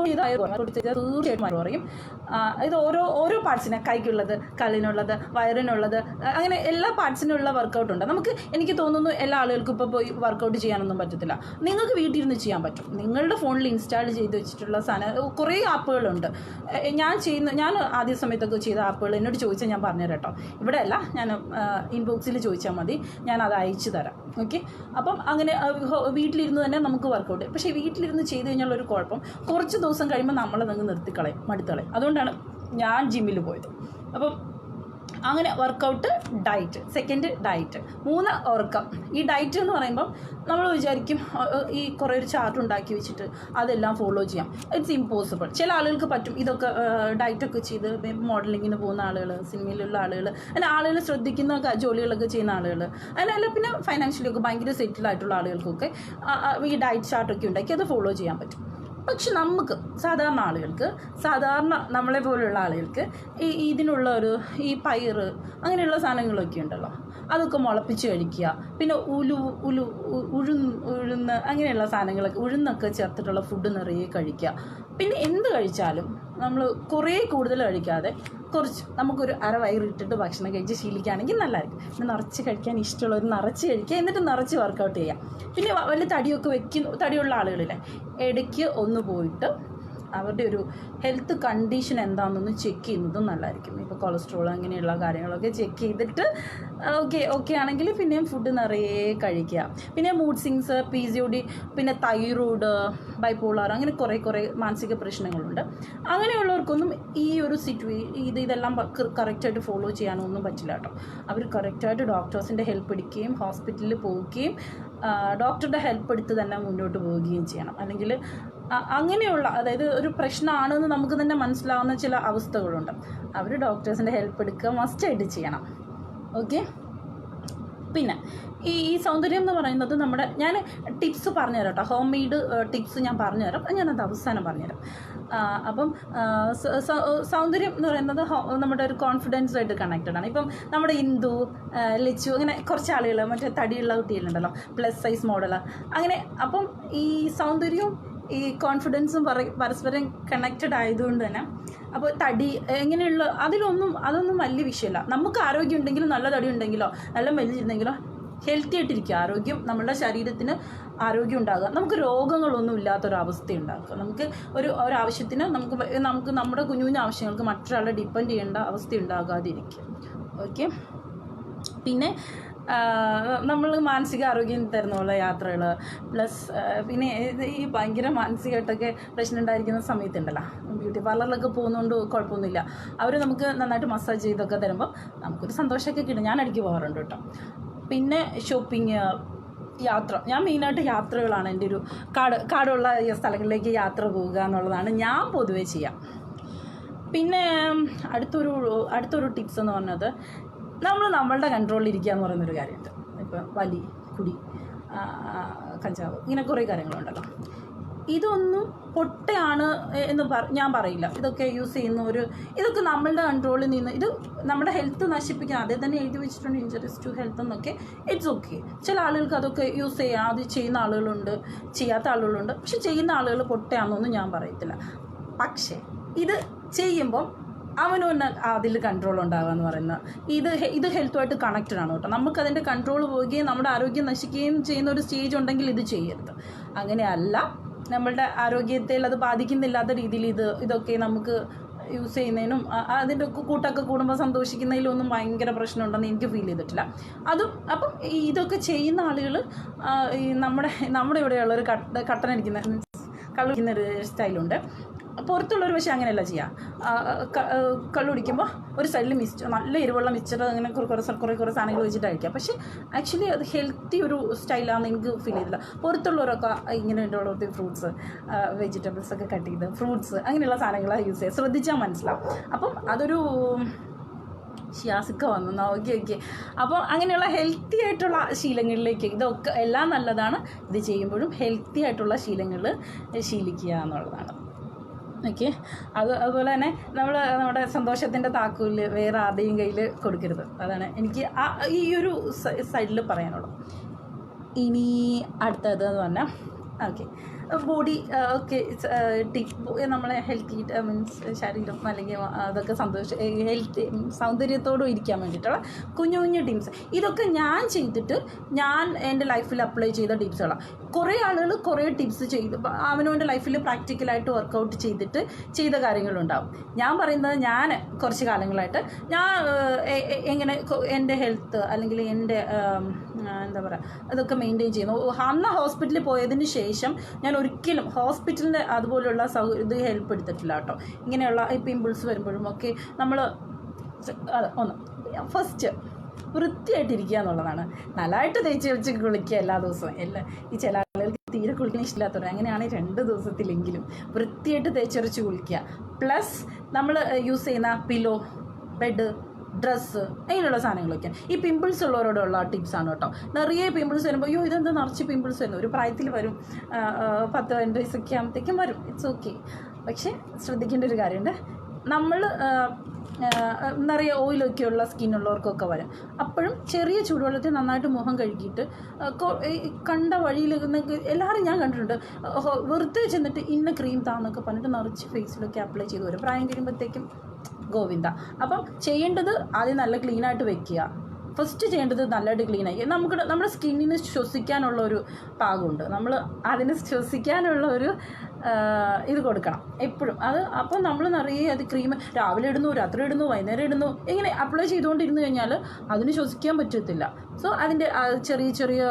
ചെയ്താൽ തീർച്ചയായിട്ടും വയറ് കുറയും. ഇത് ഓരോ പാർട്സിനെ, കൈക്കുള്ളത്, കാലിനുള്ളത്, വയറിനുള്ളത്, അങ്ങനെ എല്ലാ പാർട്സിനുള്ള വർക്കൗട്ട് ഉണ്ട്. എനിക്ക് തോന്നുന്നു എല്ലാ ആളുകൾക്കും ഇപ്പോൾ പോയി വർക്കൗട്ട് ചെയ്യാനൊന്നും പറ്റത്തില്ല. നിങ്ങൾക്ക് വീട്ടിലിരുന്ന് ചെയ്യാൻ പറ്റും. നിങ്ങളുടെ ഫോണിൽ ഇൻസ്റ്റാൾ ചെയ്ത് വെച്ചിട്ടുള്ള കുറേ ആപ്പുകളുണ്ട്. ഞാൻ ആദ്യ സമയത്തൊക്കെ ചെയ്ത ആപ്പുകൾ എന്നോട് ചോദിച്ചാൽ ഞാൻ പറഞ്ഞുതരാം കേട്ടോ. ഇവിടെ അല്ല, ഞാൻ ഇൻബോക്സിൽ ചോദിച്ചാൽ മതി, ഞാൻ അത് അയച്ചു തരാം. ഓക്കെ, അപ്പം അങ്ങനെ വീട്ടിലിരുന്ന് തന്നെ നമുക്ക് വർക്കൗട്ട്. പക്ഷേ വീട്ടിലിരുന്ന് ചെയ്ത് കഴിഞ്ഞാൽ ഒരു കുഴപ്പം, കുറച്ച് ദിവസം കഴിയുമ്പോൾ നമ്മളതങ്ങ് നിർത്തിക്കളയും, മടുത്തളയും. അതുകൊണ്ടാണ് ഞാൻ ജിമ്മിൽ പോയത്. അപ്പം അങ്ങനെ വർക്കൗട്ട്, ഡയറ്റ്. Second diet. 3 ഉറക്കം. ഈ ഡയറ്റ് എന്ന് പറയുമ്പം നമ്മൾ വിചാരിക്കും ഈ കുറേ ഒരു ചാർട്ട് ഉണ്ടാക്കി വെച്ചിട്ട് അതെല്ലാം ഫോളോ ചെയ്യാം. It's impossible. ചില ആളുകൾക്ക് പറ്റും. ഇതൊക്കെ ഡയറ്റൊക്കെ ചെയ്ത് മോഡലിങ്ങിന് പോകുന്ന ആളുകൾ, സിനിമയിലുള്ള ആളുകൾ, അങ്ങനെ ആളുകൾ ശ്രദ്ധിക്കുന്ന ജോലികളൊക്കെ ചെയ്യുന്ന ആളുകൾ, അതിനല്ല പിന്നെ ഫൈനാൻഷ്യലി ഒക്കെ ഭയങ്കര സെറ്റിൽ ആയിട്ടുള്ള ആളുകൾക്കൊക്കെ ഈ ഡയറ്റ് ചാർട്ടൊക്കെ ഉണ്ടാക്കി അത് ഫോളോ ചെയ്യാൻ പറ്റും. പക്ഷെ നമുക്ക് സാധാരണ ആളുകൾക്ക്, നമ്മളെ പോലുള്ള ആളുകൾക്ക് ഇതിനുള്ള ഈ പയറ് അങ്ങനെയുള്ള സാധനങ്ങളൊക്കെ ഉണ്ടല്ലോ, അതൊക്കെ മുളപ്പിച്ച് കഴിക്കുക. പിന്നെ ഉഴുന്ന് അങ്ങനെയുള്ള സാധനങ്ങളൊക്കെ, ഉഴുന്നൊക്കെ ചേർത്തിട്ടുള്ള ഫുഡ് നിറയെ കഴിക്കുക. പിന്നെ എന്ത് കഴിച്ചാലും നമ്മൾ കുറേ കൂടുതൽ കഴിക്കാതെ കുറച്ച് നമുക്കൊരു അരവയറിട്ടിട്ട് ഭക്ഷണം കഴിച്ച് ശീലിക്കുകയാണെങ്കിൽ നല്ലതായിരിക്കും. പിന്നെ നിറച്ച് കഴിക്കാൻ ഇഷ്ടമുള്ളവർ നിറച്ച് കഴിക്കുക, എന്നിട്ട് നിറച്ച് വർക്കൗട്ട് ചെയ്യുക. പിന്നെ വലിയ തടിയുള്ള ആളുകളില്ലേ, ഇടയ്ക്ക് ഒന്ന് പോയിട്ട് അവരുടെ ഒരു ഹെൽത്ത് കണ്ടീഷൻ എന്താണെന്നൊന്ന് ചെക്ക് ചെയ്യുന്നതും നല്ലതായിരിക്കും. ഇപ്പോൾ കൊളസ്ട്രോൾ അങ്ങനെയുള്ള കാര്യങ്ങളൊക്കെ ചെക്ക് ചെയ്തിട്ട് ഓക്കെ ആണെങ്കിൽ പിന്നെയും ഫുഡ് നിറയെ കഴിക്കുക. പിന്നെ മൂഡ് സ്വിങ്സ്, PCOD, പിന്നെ തൈറോയ്ഡ്, ബൈപോളാർ, അങ്ങനെ കുറേ മാനസിക പ്രശ്നങ്ങളുണ്ട്. അങ്ങനെയുള്ളവർക്കൊന്നും ഈ ഒരു ഇതെല്ലാം കറക്റ്റായിട്ട് ഫോളോ ചെയ്യാനൊന്നും പറ്റില്ല കേട്ടോ. അവർ കറക്റ്റായിട്ട് ഡോക്ടേഴ്സിൻ്റെ ഹെൽപ്പ് എടുക്കുകയും ഹോസ്പിറ്റലിൽ പോവുകയും ഡോക്ടറുടെ ഹെൽപ്പ് എടുത്ത് തന്നെ മുന്നോട്ട് പോവുകയും ചെയ്യണം. അല്ലെങ്കിൽ അങ്ങനെയുള്ള, അതായത് ഒരു പ്രശ്നമാണെന്ന് നമുക്ക് തന്നെ മനസ്സിലാവുന്ന ചില അവസ്ഥകളുണ്ട്. അവർ ഡോക്ടേഴ്സിൻ്റെ ഹെൽപ്പ് എടുക്കുക മസ്റ്റായിട്ട് ചെയ്യണം. ഓക്കെ, പിന്നെ ഈ സൗന്ദര്യം എന്ന് പറയുന്നത് ഞാൻ ടിപ്സ് പറഞ്ഞുതരാം കേട്ടോ, ഹോം മെയ്ഡ് ടിപ്സ് ഞാൻ പറഞ്ഞുതരാം, ഞാനത് അവസാനം പറഞ്ഞുതരാം. അപ്പം സൗന്ദര്യം എന്ന് പറയുന്നത് നമ്മുടെ ഒരു കോൺഫിഡൻസുമായിട്ട് കണക്റ്റഡ് ആണ്. ഇപ്പം നമ്മുടെ ഇന്ദു, ലച്ചു, അങ്ങനെ കുറച്ച് ആളുകൾ മറ്റേ തടിയുള്ള കുട്ടികളുണ്ടല്ലോ, പ്ലസ് സൈസ് മോഡൽ, അങ്ങനെ. അപ്പം ഈ സൗന്ദര്യവും ഈ കോൺഫിഡൻസും പരസ്പരം കണക്റ്റഡ് ആയതുകൊണ്ട് തന്നെ അപ്പോൾ തടി എങ്ങനെയുള്ള അതൊന്നും വലിയ വിഷയമല്ല. നമുക്ക് ആരോഗ്യം ഉണ്ടെങ്കിലും നല്ല തടി ഉണ്ടെങ്കിലോ നല്ല മെലിഞ്ഞിരുന്നെങ്കിലോ ഹെൽത്തി ആയിട്ടിരിക്കുക. ആരോഗ്യം, നമ്മളുടെ ശരീരത്തിന് ആരോഗ്യം ഉണ്ടാകുക, നമുക്ക് രോഗങ്ങളൊന്നും ഇല്ലാത്തൊരവസ്ഥ ഉണ്ടാക്കുക, നമുക്ക് ഒരാവശ്യത്തിന് നമുക്ക് നമ്മുടെ കുഞ്ഞു കുഞ്ഞു ആവശ്യങ്ങൾക്ക് മറ്റൊരാളെ ഡിപ്പെൻഡ് ചെയ്യേണ്ട അവസ്ഥ ഉണ്ടാകാതിരിക്കുക. ഓക്കെ. പിന്നെ നമ്മൾ മാനസികാരോഗ്യം തരുന്നുള്ള യാത്രകൾ, പ്ലസ് പിന്നെ ഈ ഭയങ്കര മാനസികമായിട്ടൊക്കെ പ്രശ്നം ഉണ്ടായിരിക്കുന്ന സമയത്തുണ്ടല്ലോ, ബ്യൂട്ടി പാർലറിലൊക്കെ പോകുന്നതുകൊണ്ട് കുഴപ്പമൊന്നുമില്ല, അവർ നമുക്ക് നന്നായിട്ട് മസാജ് ചെയ്തൊക്കെ തരുമ്പോൾ നമുക്കൊരു സന്തോഷമൊക്കെ കിട്ടും. ഞാൻ ഇടയ്ക്ക് പോകാറുണ്ട് കേട്ടോ. പിന്നെ ഷോപ്പിങ്, യാത്ര. ഞാൻ മെയിനായിട്ട് യാത്രകളാണ് എൻ്റെ ഒരു കാടുള്ള സ്ഥലങ്ങളിലേക്ക് യാത്ര പോവുക എന്നുള്ളതാണ് ഞാൻ പൊതുവേ ചെയ്യാം. പിന്നെ അടുത്തൊരു ടിപ്സ് എന്ന് പറഞ്ഞത്, നമ്മളുടെ കൺട്രോളിൽ ഇരിക്കുക എന്ന് പറയുന്നൊരു കാര്യമുണ്ട്. ഇപ്പം വലി, കുടി, കഞ്ചാവ്, ഇങ്ങനെ കുറേ കാര്യങ്ങളുണ്ടല്ലോ. ഇതൊന്നും പൊട്ടയാണ് എന്ന് ഞാൻ പറയില്ല. ഇതൊക്കെ യൂസ് ചെയ്യുന്ന ഇതൊക്കെ നമ്മളുടെ കൺട്രോളിൽ നിന്ന്, ഇത് നമ്മുടെ ഹെൽത്ത് നശിപ്പിക്കാൻ അതേ തന്നെ എഴുതി വെച്ചിട്ടുണ്ട്, ഇഞ്ചുറീസ് ടു ഹെൽത്ത് എന്നൊക്കെ. It's okay. ചില ആളുകൾക്ക് അതൊക്കെ യൂസ് ചെയ്യാം, അത് ചെയ്യുന്ന ആളുകളുണ്ട്, ചെയ്യാത്ത ആളുകളുണ്ട്. പക്ഷെ ചെയ്യുന്ന ആളുകൾ പൊട്ടയാണെന്നൊന്നും ഞാൻ പറയത്തില്ല. പക്ഷേ ഇത് ചെയ്യുമ്പം അവനൊന്ന് അതിൽ കൺട്രോൾ ഉണ്ടാകുക എന്ന് പറയുന്നത് ഇത് ഹെൽത്തുമായിട്ട് കണക്റ്റഡ് ആണ് കേട്ടോ. നമുക്കതിൻ്റെ കൺട്രോൾ പോവുകയും നമ്മുടെ ആരോഗ്യം നശിക്കുകയും ചെയ്യുന്ന ഒരു സ്റ്റേജ് ഉണ്ടെങ്കിൽ ഇത് ചെയ്യരുത്. അങ്ങനെയല്ല, നമ്മളുടെ ആരോഗ്യത്തിൽ അത് ബാധിക്കുന്നില്ലാത്ത രീതിയിൽ ഇതൊക്കെ നമുക്ക് യൂസ് ചെയ്യുന്നതിനും അതിൻ്റെ കൂട്ടൊക്കെ കൂടുമ്പോൾ സന്തോഷിക്കുന്നതിലൊന്നും ഭയങ്കര പ്രശ്നമുണ്ടെന്ന് എനിക്ക് ഫീൽ ചെയ്തിട്ടില്ല. അപ്പം ഇതൊക്കെ ചെയ്യുന്ന ആളുകൾ ഈ നമ്മുടെ ഇവിടെയുള്ളൊരു കട്ടനടിക്കുന്ന കള്ളുടിക്കുന്നൊരു സ്റ്റൈലുണ്ട്. പുറത്തുള്ളൊരു പക്ഷേ അങ്ങനെയല്ല ചെയ്യുക. കള്ളു കുടിക്കുമ്പോൾ ഒരു സൈഡിൽ നല്ല എരിവുള്ള മിക്സ്ചർ അങ്ങനെ കുറേ സാധനങ്ങൾ വെച്ചിട്ട് കഴിക്കുക. പക്ഷേ ആക്ച്വലി അത് ഹെൽത്തി ഒരു സ്റ്റൈലാണെന്ന് എനിക്ക് ഫീൽ ചെയ്തില്ല. പുറത്തുള്ളവരൊക്കെ ഇങ്ങനെയുള്ള ഫ്രൂട്ട്സ്, വെജിറ്റബിൾസ് ഒക്കെ കട്ട് ചെയ്ത് ഫ്രൂട്ട്സ് അങ്ങനെയുള്ള സാധനങ്ങളാണ് യൂസ് ചെയ്യുക. ശ്രദ്ധിച്ചാൽ മനസ്സിലാവും. അപ്പം അതൊരു ശ്വാസിക്ക വന്നു. ഓക്കെ. അപ്പോൾ അങ്ങനെയുള്ള ഹെൽത്തി ആയിട്ടുള്ള ശീലങ്ങളിലേക്ക്, ഇതൊക്കെ എല്ലാം നല്ലതാണ്, ഇത് ചെയ്യുമ്പോഴും ഹെൽത്തി ആയിട്ടുള്ള ശീലങ്ങൾ ശീലിക്കുക എന്നുള്ളതാണ്. ഓക്കെ. അതുപോലെ തന്നെ നമ്മുടെ സന്തോഷത്തിൻ്റെ താക്കോല് വേറെ ആരുടെയും കയ്യിൽ കൊടുക്കരുത്. അതാണ് എനിക്ക് ഈ ഒരു സൈഡിൽ പറയാനുള്ളത്. ഇനി അടുത്തത് എന്ന് പറഞ്ഞാൽ ബോഡി നമ്മളെ ഹെൽത്തി മീൻസ് ശരീരം അല്ലെങ്കിൽ അതൊക്കെ സൗന്ദര്യത്തോടും ഇരിക്കാൻ വേണ്ടിയിട്ടുള്ള കുഞ്ഞു കുഞ്ഞു ടിപ്സ്. ഇതൊക്കെ ഞാൻ ചെയ്തിട്ട് എൻ്റെ ലൈഫിൽ അപ്ലൈ ചെയ്ത ടിപ്സുകളാണ്. കുറേ ആളുകൾ കുറേ ടിപ്സ് ചെയ്ത് അവനവൻ്റെ ലൈഫിൽ പ്രാക്ടിക്കലായിട്ട് വർക്കൗട്ട് ചെയ്തിട്ട് ചെയ്ത കാര്യങ്ങളുണ്ടാവും. ഞാൻ പറയുന്നത്, ഞാൻ കുറച്ച് കാലങ്ങളായിട്ട് എങ്ങനെ എൻ്റെ ഹെൽത്ത് അല്ലെങ്കിൽ എൻ്റെ എന്താ പറയുക അതൊക്കെ മെയിൻറ്റെയിൻ ചെയ്യുന്നു. അന്ന് ഹോസ്പിറ്റലിൽ പോയതിന് ശേഷം ഞാൻ ഒരിക്കലും ഹോസ്പിറ്റലിൻ്റെ അതുപോലുള്ള ഹെൽപ്പ് എടുത്തിട്ടില്ല കേട്ടോ. ഇങ്ങനെയുള്ള ഈ പിമ്പിൾസ് വരുമ്പോഴും ഒക്കെ നമ്മൾ ഫസ്റ്റ് വൃത്തിയായിട്ടിരിക്കുക എന്നുള്ളതാണ്. നല്ലതായിട്ട് തേച്ച് വെച്ച് കുളിക്കുക എല്ലാ ദിവസവും. ഈ ചില ആളുകൾക്ക് തീരെ കുളിക്കാൻ ഇഷ്ടമില്ലാത്തവർ, അങ്ങനെയാണെങ്കിൽ 2 ദിവസത്തിലെങ്കിലും വൃത്തിയായിട്ട് തേച്ചരച്ച് കുളിക്കുക. പ്ലസ് നമ്മൾ യൂസ് ചെയ്യുന്ന പില്ലോ, ബെഡ്, ഡ്രസ്സ്, അങ്ങനെയുള്ള സാധനങ്ങളൊക്കെ ഈ പിമ്പിൾസ് ഉള്ളവരോടുള്ള ടിപ്സാണ് കേട്ടോ. നിറയെ പിമ്പിൾസ് വരുമ്പോൾ ഇതെന്താ നിറച്ച് പിമ്പിൾസ് വരുന്നു, ഒരു പ്രായത്തിൽ വരും, 10-15 വയസ്സൊക്കെ ആകുമ്പോഴത്തേക്കും വരും. It's okay. പക്ഷേ ശ്രദ്ധിക്കേണ്ട ഒരു കാര്യമുണ്ട്, നമ്മൾ നിറയെ ഓയിലൊക്കെയുള്ള സ്കിന്നുള്ളവർക്കൊക്കെ വരും. അപ്പോഴും ചെറിയ ചൂടുവെള്ളത്തിൽ നന്നായിട്ട് മുഖം കഴുകിയിട്ട് കണ്ട വഴിയിൽ എല്ലാവരും ഞാൻ കണ്ടിട്ടുണ്ട്, വെറുതെ ചെന്നിട്ട് ഇന്ന ക്രീം താന്നൊക്കെ പറഞ്ഞിട്ട് നിറച്ച് ഫേസിലൊക്കെ അപ്ലൈ ചെയ്ത് വരും. പ്രായം കഴിയുമ്പോഴത്തേക്കും ഗോവിന്ദ. അപ്പം ചെയ്യേണ്ടത് ആദ്യം നല്ല ക്ലീനായിട്ട് വെക്കുക. ഫസ്റ്റ് ചെയ്യേണ്ടത് നല്ലതായിട്ട് ക്ലീനായി നമ്മുടെ സ്കിന്നിന് ശ്വസിക്കാനുള്ളൊരു പാകമുണ്ട്, നമ്മൾ അതിന് ശ്വസിക്കാനുള്ളൊരു ഇത് കൊടുക്കണം എപ്പോഴും. അപ്പോൾ നമ്മൾ നിറയെ അത് ക്രീം രാവിലെ ഇടുന്നു, രാത്രി ഇടുന്നു, വൈകുന്നേരം ഇടുന്നു, ഇങ്ങനെ അപ്ലൈ ചെയ്തുകൊണ്ടിരുന്നു കഴിഞ്ഞാൽ അതിന് ശ്വസിക്കാൻ പറ്റത്തില്ല. സോ അതിൻ്റെ ചെറിയ ചെറിയ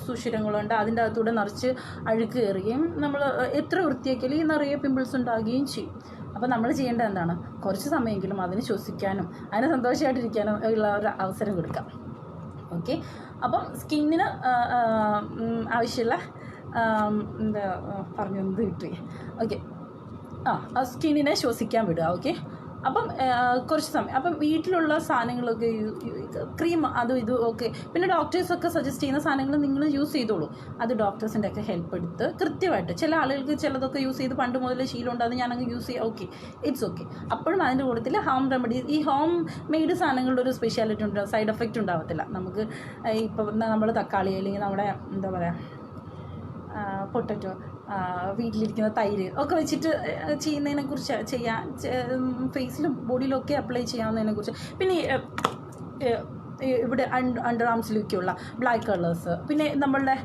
സുഷിരങ്ങളുണ്ട്, അതിൻ്റെ അകത്തൂടെ നിറച്ച് അഴുക്ക് കയറുകയും നമ്മൾ എത്ര വൃത്തിയാക്കിയാലും ഈ നിറയെ പിമ്പിൾസ് ഉണ്ടാകുകയും ചെയ്യും. അപ്പോൾ നമ്മൾ ചെയ്യേണ്ടത് എന്താണ്, കുറച്ച് സമയമെങ്കിലും അതിന് ശ്വസിക്കാനും അതിന് സന്തോഷമായിട്ടിരിക്കാനും ഉള്ള ഒരു അവസരം കൊടുക്കാം. ഓക്കെ. അപ്പം സ്കിന്നിന് ആവശ്യമുള്ള പറഞ്ഞു കിട്ടി. ഓക്കെ. സ്കിന്നിനെ ശ്വസിക്കാൻ വിടുക. ഓക്കെ. അപ്പം കുറച്ച് സമയം അപ്പം വീട്ടിലുള്ള സാധനങ്ങളൊക്കെ ക്രീം അതും ഇതും ഒക്കെ പിന്നെ ഡോക്ടേഴ്സൊക്കെ സജസ്റ്റ് ചെയ്യുന്ന സാധനങ്ങൾ നിങ്ങൾ യൂസ് ചെയ്തോളൂ. അത് ഡോക്ടേഴ്സിൻ്റെ ഒക്കെ ഹെൽപ്പ് എടുത്ത് കൃത്യമായിട്ട്, ചില ആളുകൾക്ക് ചിലതൊക്കെ യൂസ് ചെയ്ത് പണ്ട് മുതലേ ശീലം ഉണ്ടാകുന്നത് ഞാനങ്ങ് യൂസ് ചെയ്യാം, ഓക്കെ, ഇറ്റ്സ് ഓക്കെ. അപ്പോഴും അതിൻ്റെ കൂട്ടത്തിൽ ഹോം റെമഡി, ഈ ഹോം മെയ്ഡ് സാധനങ്ങളുടെ ഒരു സ്പെഷ്യാലിറ്റി ഉണ്ട്, സൈഡ് എഫക്റ്റ് ഉണ്ടാകത്തില്ല. നമുക്ക് ഇപ്പം നമ്മൾ തക്കാളി അല്ലെങ്കിൽ നമ്മുടെ എന്താ പറയുക പൊട്ടറ്റോ, വീട്ടിലിരിക്കുന്ന തൈര് ഒക്കെ വെച്ചിട്ട് ചെയ്യുന്നതിനെക്കുറിച്ച് ഫേസിലും ബോഡിയിലും ഒക്കെ അപ്ലൈ ചെയ്യാവുന്നതിനെക്കുറിച്ച്. പിന്നെ ഇവിടെ അണ്ടർ ആംസിലൊക്കെയുള്ള ബ്ലാക്ക് കളേഴ്സ്, പിന്നെ നമ്മളുടെ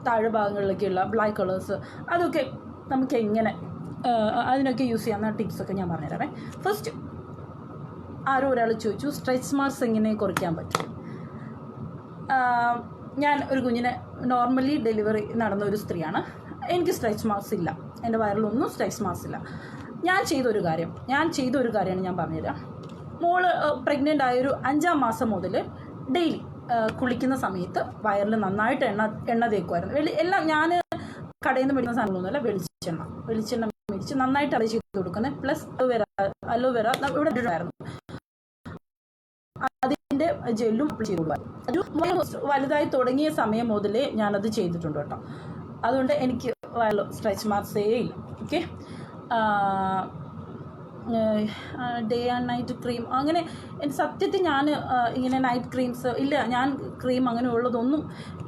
താഴെ ഭാഗങ്ങളിലൊക്കെയുള്ള ബ്ലാക്ക് കളേഴ്സ്, അതൊക്കെ നമുക്ക് എങ്ങനെ അതിനൊക്കെ യൂസ് ചെയ്യാവുന്ന ടിപ്സൊക്കെ ഞാൻ പറഞ്ഞുതരാമേ. ഫസ്റ്റ് ആരോ ഒരാൾ ചോദിച്ചു സ്ട്രെച്ച് മാർക്സ് എങ്ങനെ കുറയ്ക്കാൻ പറ്റും. ഞാൻ ഒരു കുഞ്ഞിനെ നോർമലി ഡെലിവറി നടന്ന ഒരു സ്ത്രീയാണ്. എനിക്ക് സ്ട്രെച്ച് മാർക്സ് ഇല്ല, എൻ്റെ വയറിലൊന്നും സ്ട്രെച്ച് മാർക്സ് ഇല്ല. ഞാൻ ചെയ്ത ഒരു കാര്യമാണ് ഞാൻ പറഞ്ഞുതരാം. മോള് പ്രഗ്നൻ്റ് ആയൊരു 5-ാം മാസം മുതൽ ഡെയിലി കുളിക്കുന്ന സമയത്ത് വയറിൽ നന്നായിട്ട് എണ്ണ തേക്കുമായിരുന്നു. എല്ലാം ഞാൻ കടയിൽ നിന്ന് മേടിക്കുന്ന സാധനങ്ങളൊന്നുമല്ല, വെളിച്ചെണ്ണ മേടിച്ച് നന്നായിട്ട് അറേഞ്ച് ചെയ്ത് കൊടുക്കുന്നത്. പ്ലസ് അലോവേര ഇവിടെ ഇട്ടിട്ടായിരുന്നു. അതിൻ്റെ ജെല്ലും ചെയ്ത് കൊടുക്കുക. വലുതായി തുടങ്ങിയ സമയം മുതലേ ഞാനത് ചെയ്തിട്ടുണ്ട് കേട്ടോ. അതുകൊണ്ട് എനിക്ക് സ്ട്രെച്ച് മാർക്സേ ഇല്ല. Okay, day and night cream അങ്ങനെ സത്യത്തിൽ ഞാൻ ഇങ്ങനെ നൈറ്റ് ക്രീംസ് ഇല്ല, ഞാൻ ക്രീം അങ്ങനെ ഉള്ളതൊന്നും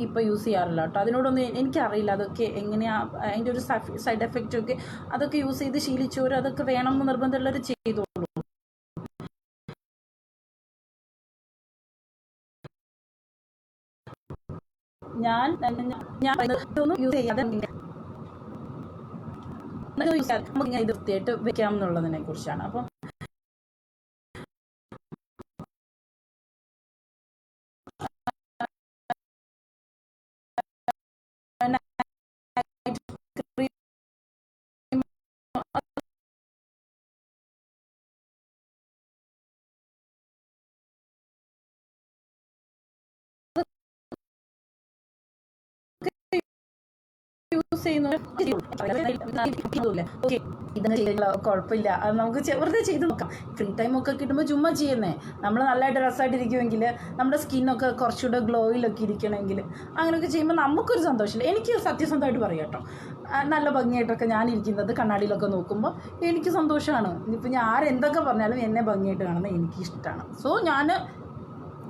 ഇപ്പോൾ യൂസ് ചെയ്യാറില്ല കേട്ടോ. അതിനോടൊന്നും എനിക്കറിയില്ല അതൊക്കെ എങ്ങനെയാണ്, അതിൻ്റെ ഒരു സൈഡ് എഫക്റ്റൊക്കെ അതൊക്കെ യൂസ് ചെയ്ത് ശീലിച്ചവർ അതൊക്കെ വേണമെന്ന് നിർബന്ധമുള്ളവർ ചെയ്തോളൂ. ഞാൻ ഇതൊന്നും യൂസ് ചെയ്യാതെ നമുക്ക് ഇത് വൃത്തിയായിട്ട് വെക്കാം എന്നുള്ളതിനെ കുറിച്ചാണ്. അപ്പം യൂസ് ചെയ്യുന്ന ഓക്കെ, ഇതൊന്നും ചെയ്തില്ല കുഴപ്പമില്ല, അത് നമുക്ക് വെറുതെ ചെയ്ത് നോക്കാം. ഫ്രീ ടൈമൊക്കെ കിട്ടുമ്പോൾ ചുമ്മാ ചെയ്യുന്നേ. നമ്മൾ നല്ലതായിട്ട് രസമായിട്ടിരിക്കുമെങ്കിൽ, നമ്മുടെ സ്കിന്നൊക്കെ കുറച്ചുകൂടെ ഗ്ലോയിലൊക്കെ ഇരിക്കണമെങ്കിൽ അങ്ങനെയൊക്കെ ചെയ്യുമ്പോൾ നമുക്കൊരു സന്തോഷമില്ല. എനിക്ക് സത്യസന്ധമായിട്ട് പറയാം കേട്ടോ, നല്ല ഭംഗിയായിട്ടൊക്കെ ഞാനിരിക്കുന്നത് കണ്ണാടിയിലൊക്കെ നോക്കുമ്പോൾ എനിക്ക് സന്തോഷമാണ്. ഇനിയിപ്പോൾ ഞാൻ ആരെന്തൊക്കെ പറഞ്ഞാലും എന്നെ ഭംഗിയായിട്ട് കാണുന്നത് എനിക്കിഷ്ടമാണ്. സോ ഞാൻ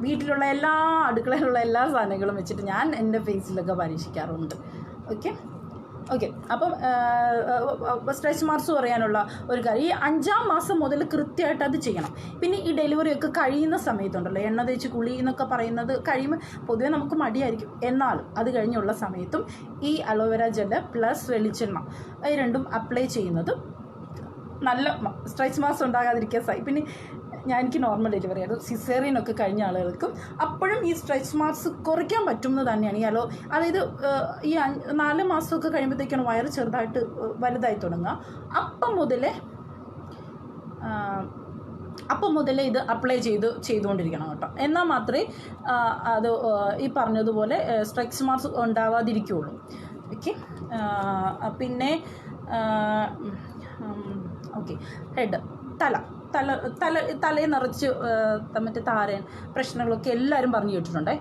വീട്ടിലുള്ള അടുക്കളയിലുള്ള എല്ലാ സാധനങ്ങളും വെച്ചിട്ട് ഞാൻ എൻ്റെ ഫേസിലൊക്കെ പരീക്ഷിക്കാറുണ്ട്. ഓക്കെ. അപ്പം സ്ട്രെച്ച് മാർക്സ് പറയാനുള്ള ഒരു കാര്യം, ഈ 5-ാം മാസം മുതൽ കൃത്യമായിട്ട് അത് ചെയ്യണം. പിന്നെ ഈ ഡെലിവറിയൊക്കെ കഴിയുന്ന സമയത്തുണ്ടല്ലോ, എണ്ണ തേച്ച് കുളി എന്നൊക്കെ പറയുന്നത് കഴിയുമ്പോൾ പൊതുവെ നമുക്ക് മടിയായിരിക്കും. എന്നാലും അത് കഴിഞ്ഞുള്ള സമയത്തും ഈ അലോവേര ജെല്ല് പ്ലസ് വെളിച്ചെണ്ണ ഈ രണ്ടും അപ്ലൈ ചെയ്യുന്നത് നല്ല സ്ട്രെച്ച് മാർക്സ് ഉണ്ടാകാതിരിക്കാൻ പിന്നെ എനിക്ക് നോർമൽ ഡെലിവറി ആയിരുന്നു, സിസേറിയനൊക്കെ കഴിഞ്ഞ ആളുകൾക്കും അപ്പോഴും ഈ സ്ട്രെച്ച് മാർക്സ് കുറയ്ക്കാൻ പറ്റുന്നത് തന്നെയാണ് ഈ അതായത് ഈ 4 മാസമൊക്കെ കഴിയുമ്പോഴത്തേക്കാണ് വയറ് ചെറുതായിട്ട് വലുതായി തുടങ്ങുക. അപ്പം മുതലേ ഇത് അപ്ലൈ ചെയ്തുകൊണ്ടിരിക്കണം കേട്ടോ. എന്നാൽ മാത്രമേ അത് ഈ പറഞ്ഞതുപോലെ സ്ട്രെച്ച് മാർക്സ് ഉണ്ടാവാതിരിക്കുകയുള്ളൂ. ഓക്കെ, പിന്നെ ഓക്കെ, ഹെഡ്, തലയെ നിറച്ച് മറ്റേ താരൻ പ്രശ്നങ്ങളൊക്കെ എല്ലാവരും പറഞ്ഞു കേട്ടിട്ടുണ്ടേ.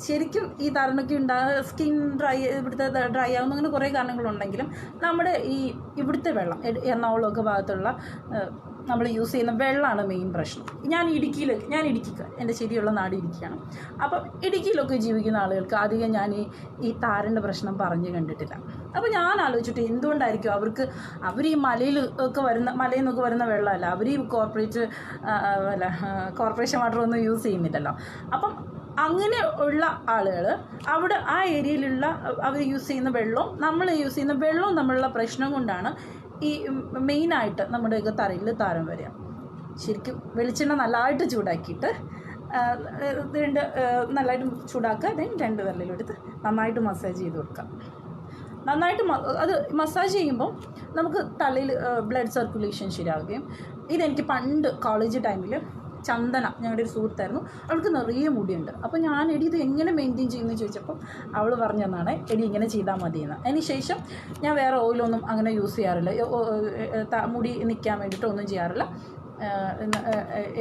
ശരിക്കും ഈ താരനൊക്കെ സ്കിൻ ഇവിടുത്തെ ഡ്രൈ ആവുന്ന അങ്ങനെ കുറേ കാരണങ്ങളുണ്ടെങ്കിലും നമ്മുടെ ഇവിടുത്തെ വെള്ളം എറണാകുളമൊക്കെ ഭാഗത്തുള്ള നമ്മൾ യൂസ് ചെയ്യുന്ന വെള്ളമാണ് മെയിൻ പ്രശ്നം. ഞാൻ ഇടുക്കിക്ക് എൻ്റെ ശരിയുള്ള നാട് ഇടുക്കിയാണ്. അപ്പം ഇടുക്കിയിലൊക്കെ ജീവിക്കുന്ന ആളുകൾക്ക് അധികം ഞാൻ ഈ താരൻ്റെ പ്രശ്നം പറഞ്ഞു കണ്ടിട്ടില്ല. അപ്പോൾ ഞാൻ ആലോചിച്ചിട്ട് എന്തുകൊണ്ടായിരിക്കും അവർ ഈ മലയിൽ നിന്നൊക്കെ വരുന്ന വെള്ളമല്ല, അവർ ഈ കോർപ്പറേഷൻ വാട്ടർ ഒന്നും യൂസ് ചെയ്യുന്നില്ലല്ലോ. അപ്പം അങ്ങനെ ഉള്ള ആളുകൾ അവിടെ ആ ഏരിയയിലുള്ള അവർ യൂസ് ചെയ്യുന്ന വെള്ളവും നമ്മൾ യൂസ് ചെയ്യുന്ന വെള്ളവും തമ്മിലുള്ള പ്രശ്നം കൊണ്ടാണ് ഈ മെയിനായിട്ട് നമ്മുടെയൊക്കെ തറയിൽ താരം വരിക. ശരിക്കും വെളിച്ചെണ്ണ നല്ലതായിട്ട് ചൂടാക്കിയിട്ട് നല്ലതായിട്ട് ചൂടാക്കുക, ദെൻ 2 വിരലിലെടുത്ത് നന്നായിട്ട് മസാജ് ചെയ്ത് കൊടുക്കുക. നന്നായിട്ട് അത് മസാജ് ചെയ്യുമ്പോൾ നമുക്ക് തലയിൽ ബ്ലഡ് സർക്കുലേഷൻ ശരിയാവുകയും, ഇതെനിക്ക് പണ്ട് കോളേജ് ടൈമിൽ ചന്ദന ഞങ്ങളുടെ ഒരു സുഹൃത്തായിരുന്നു, അവൾക്ക് നിറയെ മുടിയുണ്ട്. അപ്പോൾ ഞാൻ എടി ഇത് എങ്ങനെ മെയിൻറ്റെയിൻ ചെയ്യുമെന്ന് ചോദിച്ചപ്പോൾ അവൾ പറഞ്ഞു തന്നാണ് എടി ഇങ്ങനെ ചെയ്താൽ മതിയെന്ന്. അതിന് ശേഷം ഞാൻ വേറെ ഓയിലൊന്നും അങ്ങനെ യൂസ് ചെയ്യാറില്ല, മുടി നിൽക്കാൻ വേണ്ടിയിട്ട് ഒന്നും ചെയ്യാറില്ല.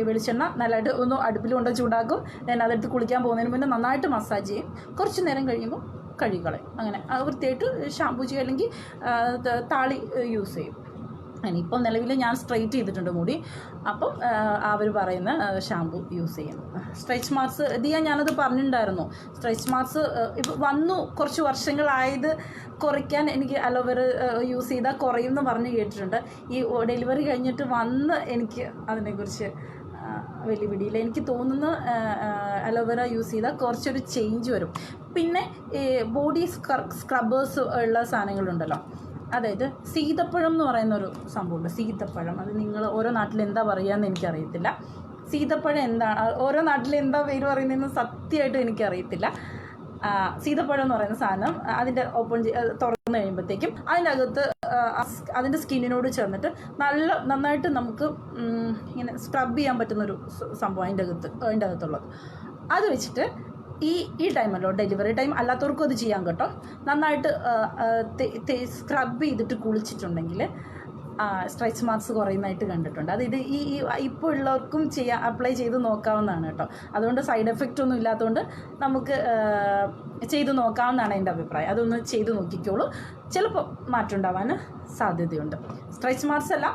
വെളിച്ചെണ്ണ നല്ലതായിട്ട് ഒന്ന് അടുപ്പിൽ കൊണ്ട് ചൂടാക്കും, ഞാൻ അതെടുത്ത് കുളിക്കാൻ പോകുന്നതിന് മുന്നേ നന്നായിട്ട് മസാജ് ചെയ്യും, കുറച്ച് നേരം കഴിയുമ്പോൾ കഴുകിക്കളയും. അങ്ങനെ വൃത്തിയായിട്ട് ഷാമ്പൂ ചെയ്യും, അല്ലെങ്കിൽ താളി യൂസ് ചെയ്യും. ഇപ്പം നിലവിൽ ഞാൻ സ്ട്രെയിറ്റ് ചെയ്തിട്ടുണ്ട് മുടി, അപ്പം അവർ പറയുന്ന ഷാമ്പു യൂസ് ചെയ്യും. സ്ട്രെച്ച് മാർക്സ് ഞാനത് പറഞ്ഞിട്ടുണ്ടായിരുന്നു. സ്ട്രെച്ച് മാർക്സ് ഇപ്പോൾ വന്നു, കുറച്ച് വർഷങ്ങളായത് കുറയ്ക്കാൻ എനിക്ക് അലോവേറ യൂസ് ചെയ്താൽ കുറയും എന്ന് പറഞ്ഞ് കേട്ടിട്ടുണ്ട്. ഈ ഡെലിവറി കഴിഞ്ഞിട്ട് വന്ന് എനിക്ക് അതിനെക്കുറിച്ച് വലിയ പിടിയില്ല. എനിക്ക് തോന്നുന്നു അലോവേറ യൂസ് ചെയ്താൽ കുറച്ചൊരു ചേഞ്ച് വരും. പിന്നെ ബോഡി സ്ക്രബ്ബേഴ്സ് ഉള്ള സാധനങ്ങളുണ്ടല്ലോ, അതായത് സീതപ്പഴം എന്ന് പറയുന്നൊരു സംഭവമുണ്ട്. സീതപ്പഴം, അത് നിങ്ങൾ ഓരോ നാട്ടിൽ എന്താ പറയുകയെന്ന് എനിക്കറിയത്തില്ല. സീതപ്പഴം എന്താണ്, ഓരോ നാട്ടിൽ എന്താ പേര് പറയുന്നതെന്ന് സത്യമായിട്ടും എനിക്കറിയത്തില്ല. സീതപ്പഴം എന്ന് പറയുന്ന സാധനം അതിൻ്റെ തുറന്നു കഴിയുമ്പോഴത്തേക്കും അതിൻ്റെ അകത്ത് അതിൻ്റെ സ്കിന്നിനോട് ചേർന്നിട്ട് നന്നായിട്ട് നമുക്ക് ഇങ്ങനെ സ്ക്രബ് ചെയ്യാൻ പറ്റുന്നൊരു സംഭവം അതിൻ്റെ അകത്തുള്ളത്. അത് വെച്ചിട്ട് ഈ ടൈമല്ലോ, ഡെലിവറി ടൈം അല്ലാത്തവർക്കും അത് ചെയ്യാൻ കേട്ടോ. നന്നായിട്ട് സ്ക്രബ് ചെയ്തിട്ട് കുളിച്ചിട്ടുണ്ടെങ്കിൽ സ്ട്രെച്ച് മാർക്സ് കുറയുന്നതായിട്ട് കണ്ടിട്ടുണ്ട്. അത് ഇപ്പോൾ ഉള്ളവർക്കും അപ്ലൈ ചെയ്ത് നോക്കാവുന്നതാണ് കേട്ടോ. അതുകൊണ്ട് സൈഡ് എഫക്റ്റ് ഒന്നും ഇല്ലാത്തതുകൊണ്ട് നമുക്ക് ചെയ്ത് നോക്കാവുന്നതാണ് എൻ്റെ അഭിപ്രായം. അതൊന്ന് ചെയ്ത് നോക്കിക്കോളൂ, ചിലപ്പോൾ മാറ്റം ഉണ്ടാവാൻ സാധ്യതയുണ്ട്. സ്ട്രെച്ച് മാർക്സ് അല്ല,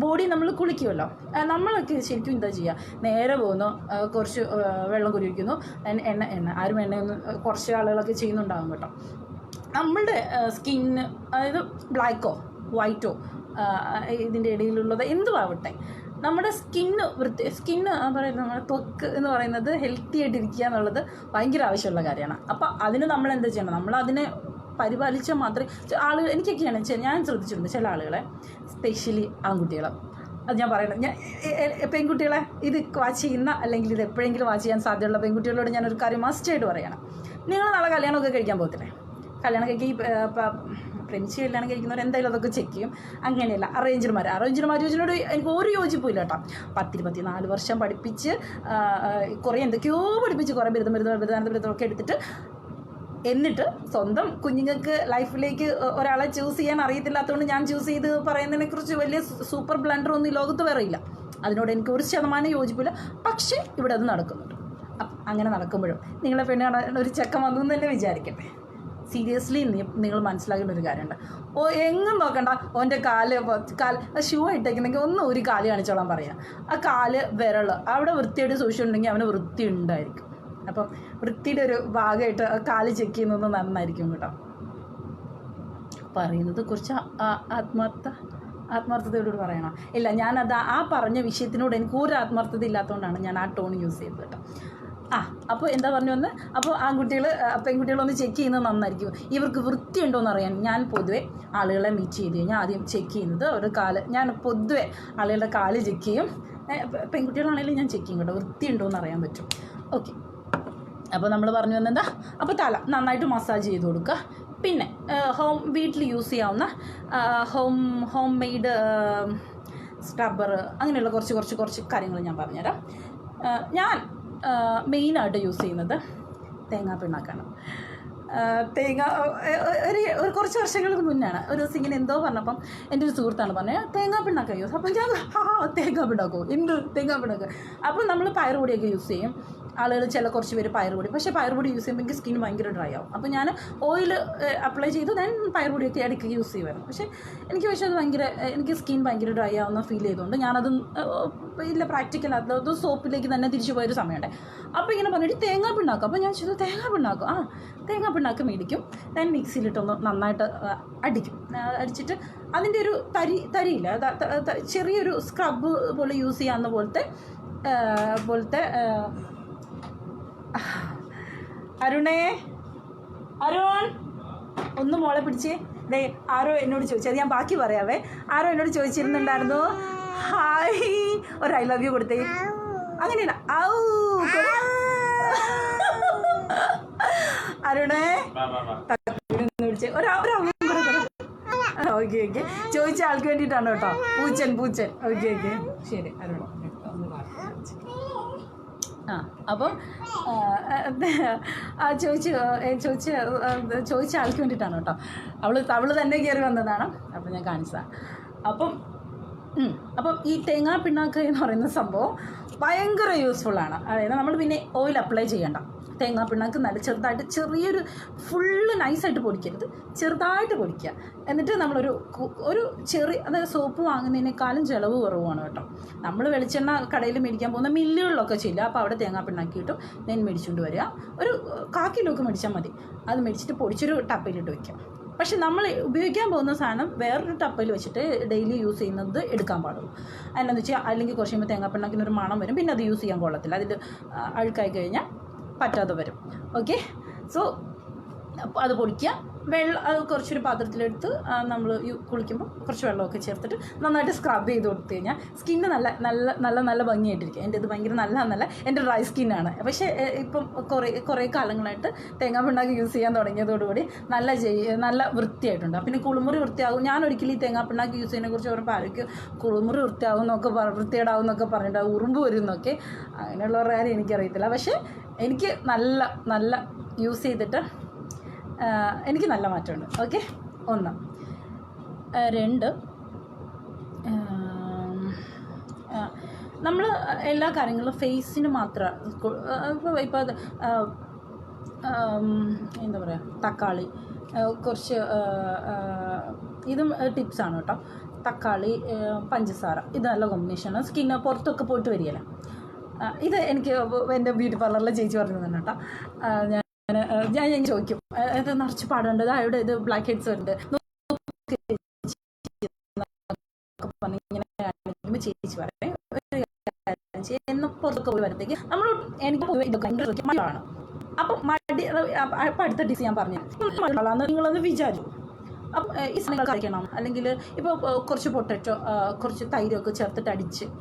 ബോഡി നമ്മൾ കുളിക്കുമല്ലോ, നമ്മളൊക്കെ ശരിക്കും എന്താ ചെയ്യുക, നേരെ പോകുന്നു, കുറച്ച് വെള്ളം കുരിക്കുന്നു, എണ്ണ ആരും എണ്ണയൊന്നും കുറച്ച് ആളുകളൊക്കെ ചെയ്യുന്നുണ്ടാകും കേട്ടോ. നമ്മളുടെ സ്കിന്ന്, അതായത് ബ്ലാക്കോ വൈറ്റോ ഇതിൻ്റെ ഇടയിലുള്ളത് എന്തുമാവട്ടെ, നമ്മുടെ സ്കിന്ന് പറയുന്നത്, നമ്മുടെ ത്വക്ക് എന്ന് പറയുന്നത് ഹെൽത്തി ആയിട്ടിരിക്കുക എന്നുള്ളത് ഭയങ്കര ആവശ്യമുള്ള കാര്യമാണ്. അപ്പോൾ അതിന് നമ്മൾ എന്താ ചെയ്യണം, നമ്മളതിനെ പരിപാലിച്ചാൽ മാത്രമേ എനിക്കൊക്കെയാണ് ഞാൻ ശ്രദ്ധിച്ചിട്ടുണ്ട് ചില ആളുകളെ, സ്പെഷ്യലി ആൺകുട്ടികളെ, അത് ഞാൻ പറയുന്നത്, ഞാൻ പെൺകുട്ടികളെ ഇത് വാച്ച് ചെയ്യുന്ന അല്ലെങ്കിൽ ഇത് എപ്പോഴെങ്കിലും വാച്ച് ചെയ്യാൻ സാധ്യതയുള്ള പെൺകുട്ടികളോട് ഞാനൊരു കാര്യം മസ്റ്റായിട്ട് പറയണം. നിങ്ങൾ നാളെ കല്യാണമൊക്കെ കഴിക്കാൻ പോകത്തില്ലേ, കല്യാണം ഫ്രണ്ട്സ് കല്യാണം കഴിക്കുന്നവർ എന്തായാലും അതൊക്കെ ചെക്ക് ചെയ്യും. അങ്ങനെയല്ല അറേഞ്ച്ഡ് മാരേജിനോട് എനിക്ക് ഒരു യോജിപ്പില്ല കേട്ടോ. 10-24 വർഷം പഠിപ്പിച്ച് കുറേ എന്തൊക്കെയോ പഠിപ്പിച്ച് കുറേ ബിരുദമൊക്കെ എടുത്തിട്ട്, എന്നിട്ട് സ്വന്തം കുഞ്ഞുങ്ങൾക്ക് ലൈഫിലേക്ക് ഒരാളെ ചൂസ് ചെയ്യാൻ അറിയത്തില്ലാത്തതുകൊണ്ട് ഞാൻ ചൂസ് ചെയ്ത് പറയുന്നതിനെക്കുറിച്ച് വലിയ സൂപ്പർ ബ്ലണ്ടറൊന്നും ഈ ലോകത്ത് വേറെ ഇല്ല. അതിനോട് എനിക്ക് 1% യോജിപ്പില്ല. പക്ഷേ ഇവിടെ അത് നടക്കുന്നുണ്ട്. അങ്ങനെ നടക്കുമ്പോഴും നിങ്ങളെ പെണ്ണ് കാണാൻ ഒരു ചെക്കൻ വന്നു എന്ന് തന്നെ വിചാരിക്കട്ടെ, സീരിയസ്ലി നിങ്ങൾ മനസ്സിലാക്കേണ്ട ഒരു കാര്യമുണ്ട്. എങ്ങും നോക്കണ്ട, ഓൻ്റെ കാല് ഷൂ ഇട്ടേക്കുന്നെങ്കിൽ ഒരു കാല് കാണിച്ചോളാൻ പറയാം. ആ കാല് വിരൽ അവിടെ വൃത്തിയായിട്ട് സൂക്ഷിച്ചിട്ടുണ്ടെങ്കിൽ അവന് വൃത്തി ഉണ്ടായിരിക്കും. അപ്പം വൃത്തിയുടെ ഒരു ഭാഗമായിട്ട് കാല് ചെക്ക് ചെയ്യുന്നത് നന്നായിരിക്കും കേട്ടോ. പറയുന്നത് കുറച്ച് ആത്മാർത്ഥതയോട് പറയണം. ഇല്ല, ഞാനത് ആ പറഞ്ഞ വിഷയത്തിനോട് എനിക്ക് ഒരു ആത്മാർത്ഥത ഇല്ലാത്തതുകൊണ്ടാണ് ഞാൻ ആ ടോൺ യൂസ് ചെയ്തത് കേട്ടോ. അപ്പോൾ എന്താ പറഞ്ഞു വന്ന്, അപ്പോൾ പെൺകുട്ടികളൊന്ന് ചെക്ക് ചെയ്യുന്നത് നന്നായിരിക്കും. ഇവർക്ക് വൃത്തിയുണ്ടോയെന്ന് അറിയാൻ ഞാൻ പൊതുവെ ആളുകളെ മീറ്റ് ചെയ്ത് കഴിഞ്ഞാൽ ആദ്യം ചെക്ക് ചെയ്യുന്നത് ഒരു കാല്, ഞാൻ പൊതുവെ ആളുകളുടെ കാല് ചെക്ക് ചെയ്യും. പെൺകുട്ടികളാണെങ്കിലും ഞാൻ ചെക്ക് ചെയ്യും കേട്ടോ, വൃത്തിയുണ്ടോയെന്ന് അറിയാൻ പറ്റും. ഓക്കെ, അപ്പോൾ നമ്മൾ പറഞ്ഞു വന്നെന്താ, അപ്പോൾ തല നന്നായിട്ട് മസാജ് ചെയ്ത് കൊടുക്കുക. പിന്നെ വീട്ടിൽ യൂസ് ചെയ്യാവുന്ന ഹോം മെയ്ഡ് സ്ക്രബ്ബർ, അങ്ങനെയുള്ള കുറച്ച് കാര്യങ്ങൾ ഞാൻ പറഞ്ഞുതരാം. ഞാൻ മെയിനായിട്ട് യൂസ് ചെയ്യുന്നത് തേങ്ങാപ്പിണ്ണാക്കാണ്. ഒരു കുറച്ച് വർഷങ്ങൾക്ക് മുന്നാണ് ഒരു ദിവസം ഇങ്ങനെ എന്തോ പറഞ്ഞപ്പം എൻ്റെ ഒരു സുഹൃത്താണ് പറഞ്ഞത് തേങ്ങാപ്പിണ്ണാക്ക യൂസ്. അപ്പം ഞാൻ തേങ്ങാപ്പിണ്ണാക്കോ, എന്ത് തേങ്ങാപ്പിണ്ണാക്ക. അപ്പോൾ നമ്മൾ പയറുപൊടിയൊക്കെ യൂസ് ചെയ്യും ആളുകൾ, കുറച്ച് പേര് പയറുപൊടി. പക്ഷേ പയറുപൊടി യൂസ് ചെയ്യുമ്പോൾ എനിക്ക് സ്കിൻ ഭയങ്കര ഡ്രൈ ആവും. അപ്പോൾ ഞാൻ ഓയിൽ അപ്ലൈ ചെയ്ത് ഞാൻ പയറുപൊടിയൊക്കെ ഇടയ്ക്ക് യൂസ് ചെയ്യുമായിരുന്നു. പക്ഷേ എനിക്ക് സ്കിൻ ഭയങ്കര ഡ്രൈ ആവുന്ന ഫീൽ ചെയ്തുകൊണ്ട് ഞാനത് ഇല്ല, പ്രാക്ടിക്കൽ അത് സോപ്പിലേക്ക് തന്നെ തിരിച്ചു പോയൊരു സമയമുണ്ട്. അപ്പോൾ ഇങ്ങനെ പറഞ്ഞിട്ട് തേങ്ങാപ്പിണ്ണാക്കും. അപ്പോൾ ഞാൻ ചെയ്തു തേങ്ങാപ്പിണ്ണാക്കും, തേങ്ങാപ്പിണ്ണാക്ക് മേടിക്കും. ഞാൻ മിക്സിയിലിട്ടൊന്ന് നന്നായിട്ട് അടിച്ചിട്ട് അതിൻ്റെ ഒരു തരിയില്ല, ചെറിയൊരു സ്ക്രബ് പോലെ യൂസ് ചെയ്യാവുന്ന പോലത്തെ അരുൺ ഒന്ന് മോളെ പിടിച്ചേ. ആരോ എന്നോട് ചോദിച്ചു, അത് ഞാൻ ബാക്കി പറയാവേ. ആരോ എന്നോട് ചോദിച്ചിരുന്നുണ്ടായിരുന്നു, ഹായ് ഒരു ഐ ലവ് യു കൊടുത്തേ. അങ്ങനെയല്ല, അരുണേ പിടിച്ചേ ഓക്കെ ചോദിച്ച ആൾക്ക് വേണ്ടിയിട്ടാണ് കേട്ടോ. പൂച്ചൻ ഓക്കെ ശരി. അരുണ അപ്പം ചോദിച്ച ആൾക്ക് വേണ്ടിയിട്ടാണ് കേട്ടോ. അവൾ തന്നെ കയറി വന്നതാണ്. അപ്പം ഞാൻ കാണിച്ചതാണ്. അപ്പം ഈ തേങ്ങാ പിണ്ണാക്ക് എന്ന് പറയുന്ന സംഭവം ഭയങ്കര യൂസ്ഫുള്ളാണ്. അതായത് നമ്മൾ പിന്നെ ഓയിൽ അപ്ലൈ ചെയ്യണ്ട. തേങ്ങാ പിണ്ണാക്ക് നല്ല ചെറിയൊരു ഫുള്ള് നൈസായിട്ട് പൊടിക്കരുത്, ചെറുതായിട്ട് പൊടിക്കുക. എന്നിട്ട് നമ്മളൊരു അതായത് സോപ്പ് വാങ്ങുന്നതിനേക്കാളും ചിലവ് കുറവാണ് കേട്ടോ. നമ്മൾ വെളിച്ചെണ്ണ കടയിൽ മേടിക്കാൻ പോകുന്ന മില്ലുകളിലൊക്കെ ചെയ്യില്ല. അപ്പോൾ അവിടെ തേങ്ങാ പിണ്ണാക്കി ഇട്ടും ഞാൻ മേടിച്ചുകൊണ്ട് വരിക. ഒരു 1/4 കിലോക്ക് മേടിച്ചാൽ മതി. അത് മേടിച്ചിട്ട് പൊടിച്ചൊരു ടപ്പയിലിട്ട് വയ്ക്കാം. പക്ഷെ നമ്മൾ ഉപയോഗിക്കാൻ പോകുന്ന സാധനം വേറൊരു ടപ്പയിൽ വെച്ചിട്ട് ഡെയിലി യൂസ് ചെയ്യുന്നത് എടുക്കാൻ പാടുള്ളൂ. എന്നാന്ന് വെച്ചാൽ അല്ലെങ്കിൽ കുറച്ച് കഴിയുമ്പോൾ തേങ്ങാപ്പിണ്ണാക്കിനൊരു മണം വരും. പിന്നെ അത് യൂസ് ചെയ്യാൻ കൊള്ളത്തില്ല. അതിൽ അഴുക്കായി കഴിഞ്ഞാൽ പറ്റാതെ വരും. ഓക്കെ, സോ അത് പൊടിക്കുക. അത് കുറച്ചൊരു പാത്രത്തിലെടുത്ത് നമ്മൾ കുളിക്കുമ്പോൾ കുറച്ച് വെള്ളമൊക്കെ ചേർത്തിട്ട് നന്നായിട്ട് സ്ക്രബ് ചെയ്ത് കൊടുത്തു കഴിഞ്ഞാൽ സ്കിന്ന് നല്ല ഭംഗിയായിട്ടിരിക്കും. എൻ്റെ ഇത് ഭയങ്കര നല്ലതെന്നല്ല, എൻ്റെ ഡ്രൈ സ്കിന്നാണ്. പക്ഷേ ഇപ്പം കുറേ കാലങ്ങളായിട്ട് തേങ്ങാ പിണ്ണാക്ക് യൂസ് ചെയ്യാൻ തുടങ്ങിയതോടുകൂടി നല്ല വൃത്തിയായിട്ടുണ്ട്. പിന്നെ കുളിമുറി വൃത്തിയാകും. ഞാൻ ഒരിക്കലും ഈ തേങ്ങാ പിണ്ണാക്ക് യൂസ് ചെയ്യുന്നതിനെക്കുറിച്ച് പറയുമ്പോൾ ആരൊക്കെ കുളിമുറി വൃത്തിയാകും എന്നൊക്കെ വൃത്തിയേടാവും എന്നൊക്കെ പറഞ്ഞിട്ട് ഉറുമ്പ് വരും എന്നൊക്കെ, അങ്ങനെയുള്ളവരുടെ കാര്യം എനിക്കറിയത്തില്ല. പക്ഷേ എനിക്ക് നല്ല യൂസ് ചെയ്തിട്ട് എനിക്ക് നല്ല മാറ്റമുണ്ട്. ഓക്കെ, 1. 2, നമ്മൾ എല്ലാ കാര്യങ്ങളും ഫേസിന് മാത്രം ഇപ്പോൾ എന്താ പറയുക, തക്കാളി കുറച്ച് ഇതും ടിപ്സാണ് കേട്ടോ. തക്കാളി, പഞ്ചസാര, ഇത് നല്ല കോമ്പിനേഷനാണ്. സ്കിന്ന് പുറത്തൊക്കെ പോയിട്ട് വരികയില്ല. ഇത് എനിക്ക് എൻ്റെ ബ്യൂട്ടി പാർലറിലെ ചേച്ചി പറഞ്ഞു തന്നെ കേട്ടോ. ഞാൻ ചോദിക്കും, ഇത് നിറച്ച് പാടുണ്ട്, അവിടെ ഇത് ബ്ലാക്ക് ഹെഡ്സ് വരുന്നുണ്ട് ഇങ്ങനെ ചേച്ചി പറയും. പുറത്തൊക്കെ പോയി വരുത്തേക്ക് നമ്മൾ എനിക്ക് മഴയാണ്. അപ്പം അടുത്ത ഡിസ് ഞാൻ പറഞ്ഞു നിങ്ങളൊന്ന് വിചാരിച്ചു. അപ്പം ഈ സാധനങ്ങൾ കഴിക്കണം. അല്ലെങ്കിൽ ഇപ്പോൾ കുറച്ച് പൊട്ടറ്റോ, കുറച്ച് തൈരൊക്കെ ചേർത്തിട്ട്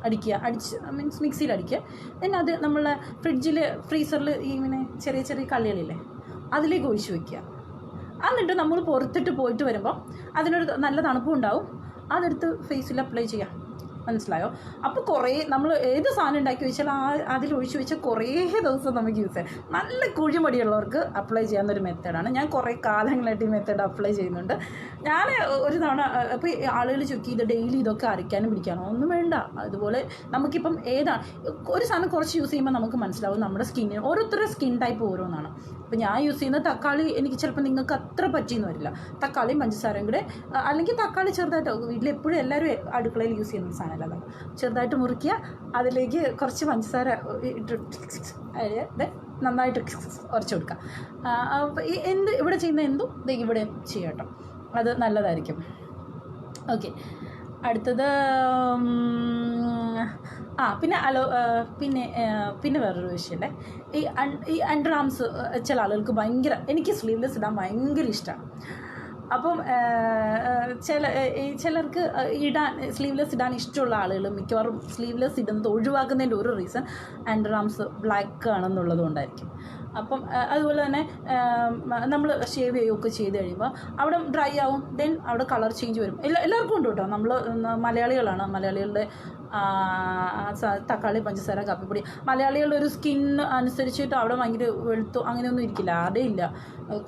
അടിക്കുക മീൻസ് മിക്സിയിൽ അടിക്കുക. പിന്നെ അത് നമ്മളെ ഫ്രീസറിൽ ഇങ്ങനെ ചെറിയ കള്ളികളില്ലേ, അതിലേക്ക് ഒഴിച്ച് വയ്ക്കുക. എന്നിട്ട് നമ്മൾ പുറത്തിട്ട് പോയിട്ട് വരുമ്പോൾ അതിനൊരു നല്ല തണുപ്പും ഉണ്ടാവും. അതെടുത്ത് ഫേസിൽ അപ്ലൈ ചെയ്യാം. മനസ്സിലായോ? അപ്പോൾ കുറേ നമ്മൾ ഏത് സാധനം ഉണ്ടാക്കി വെച്ചാൽ അതിലൊഴിച്ച് വെച്ചാൽ കുറേ ദിവസം നമുക്ക് യൂസ് ചെയ്യാം. നല്ല കുഴിമടിയുള്ളവർക്ക് അപ്ലൈ ചെയ്യാവുന്നൊരു മെത്തേഡാണ്. ഞാൻ കുറേ കാലങ്ങളായിട്ട് ഈ മെത്തേഡ് അപ്ലൈ ചെയ്യുന്നുണ്ട്. ഞാൻ ഒരു തവണ ഇപ്പോൾ ആളുകൾ ചോദിക്കും ഇത് ഡെയിലി ഇതൊക്കെ അരയ്ക്കാനും പിടിക്കാനോ, ഒന്നും വേണ്ട. അതുപോലെ നമുക്കിപ്പം ഏതാണ് ഒരു സാധനം കുറച്ച് യൂസ് ചെയ്യുമ്പോൾ നമുക്ക് മനസ്സിലാവും നമ്മുടെ സ്കിന്നിന് ഓരോരുത്തരുടെ സ്കിൻ ടൈപ്പ് ഓരോന്നാണ്. ഇപ്പോൾ ഞാൻ യൂസ് ചെയ്യുന്ന തക്കാളി എനിക്ക് ചിലപ്പോൾ നിങ്ങൾക്ക് അത്ര പറ്റിയെന്ന് വരില്ല. തക്കാളിയും പഞ്ചസാരയും കൂടെ, അല്ലെങ്കിൽ തക്കാളി ചെറുതായിട്ട് വീട്ടിലെപ്പോഴും എല്ലാവരും അടുക്കളയിൽ യൂസ് ചെയ്യുന്ന സാധനമല്ല, ചെറുതായിട്ട് മുറിക്കുക, അതിലേക്ക് കുറച്ച് പഞ്ചസാര ഇട്ട് നന്നായിട്ട് ഉരച്ച് കൊടുക്കുക. ഇവിടെ ചെയ്യുന്ന എന്തും ഇവിടെ ചെയ്യാം കേട്ടോ, അത് നല്ലതായിരിക്കും. ഓക്കെ, അടുത്തത് പിന്നെ വേറൊരു വിഷയമല്ലേ, ഈ അണ്ടർ ആംസ് ചില ആളുകൾക്ക് ഭയങ്കര, എനിക്ക് സ്ലീവ്ലെസ് ഇടാൻ ഭയങ്കര ഇഷ്ടമാണ്. അപ്പം ചിലർക്ക് സ്ലീവ്ലെസ് ഇടാൻ ഇഷ്ടമുള്ള ആളുകൾ മിക്കവാറും സ്ലീവ്ലെസ് ഇടുന്നത് ഒഴിവാക്കുന്നതിൻ്റെ ഒരു റീസൺ അണ്ടർ ആംസ് ബ്ലാക്ക് ആണെന്നുള്ളത് കൊണ്ടായിരിക്കും. അപ്പം അതുപോലെ തന്നെ നമ്മൾ ഷേവ് ചെയ്യുകയൊക്കെ ചെയ്ത് കഴിയുമ്പോൾ അവിടെ ഡ്രൈ ആവും, ദെൻ അവിടെ കളർ ചേഞ്ച് വരും. എല്ലാവർക്കും ഉണ്ട് കേട്ടോ. നമ്മൾ മലയാളികളുടെ തക്കാളി, പഞ്ചസാര, കാപ്പിപ്പൊടി, മലയാളികളുടെ ഒരു സ്കിൻ അനുസരിച്ചിട്ട് അവിടെ ഭയങ്കര വെളുത്തു അങ്ങനെയൊന്നും ഇരിക്കില്ല, ആരുടെയും ഇല്ല.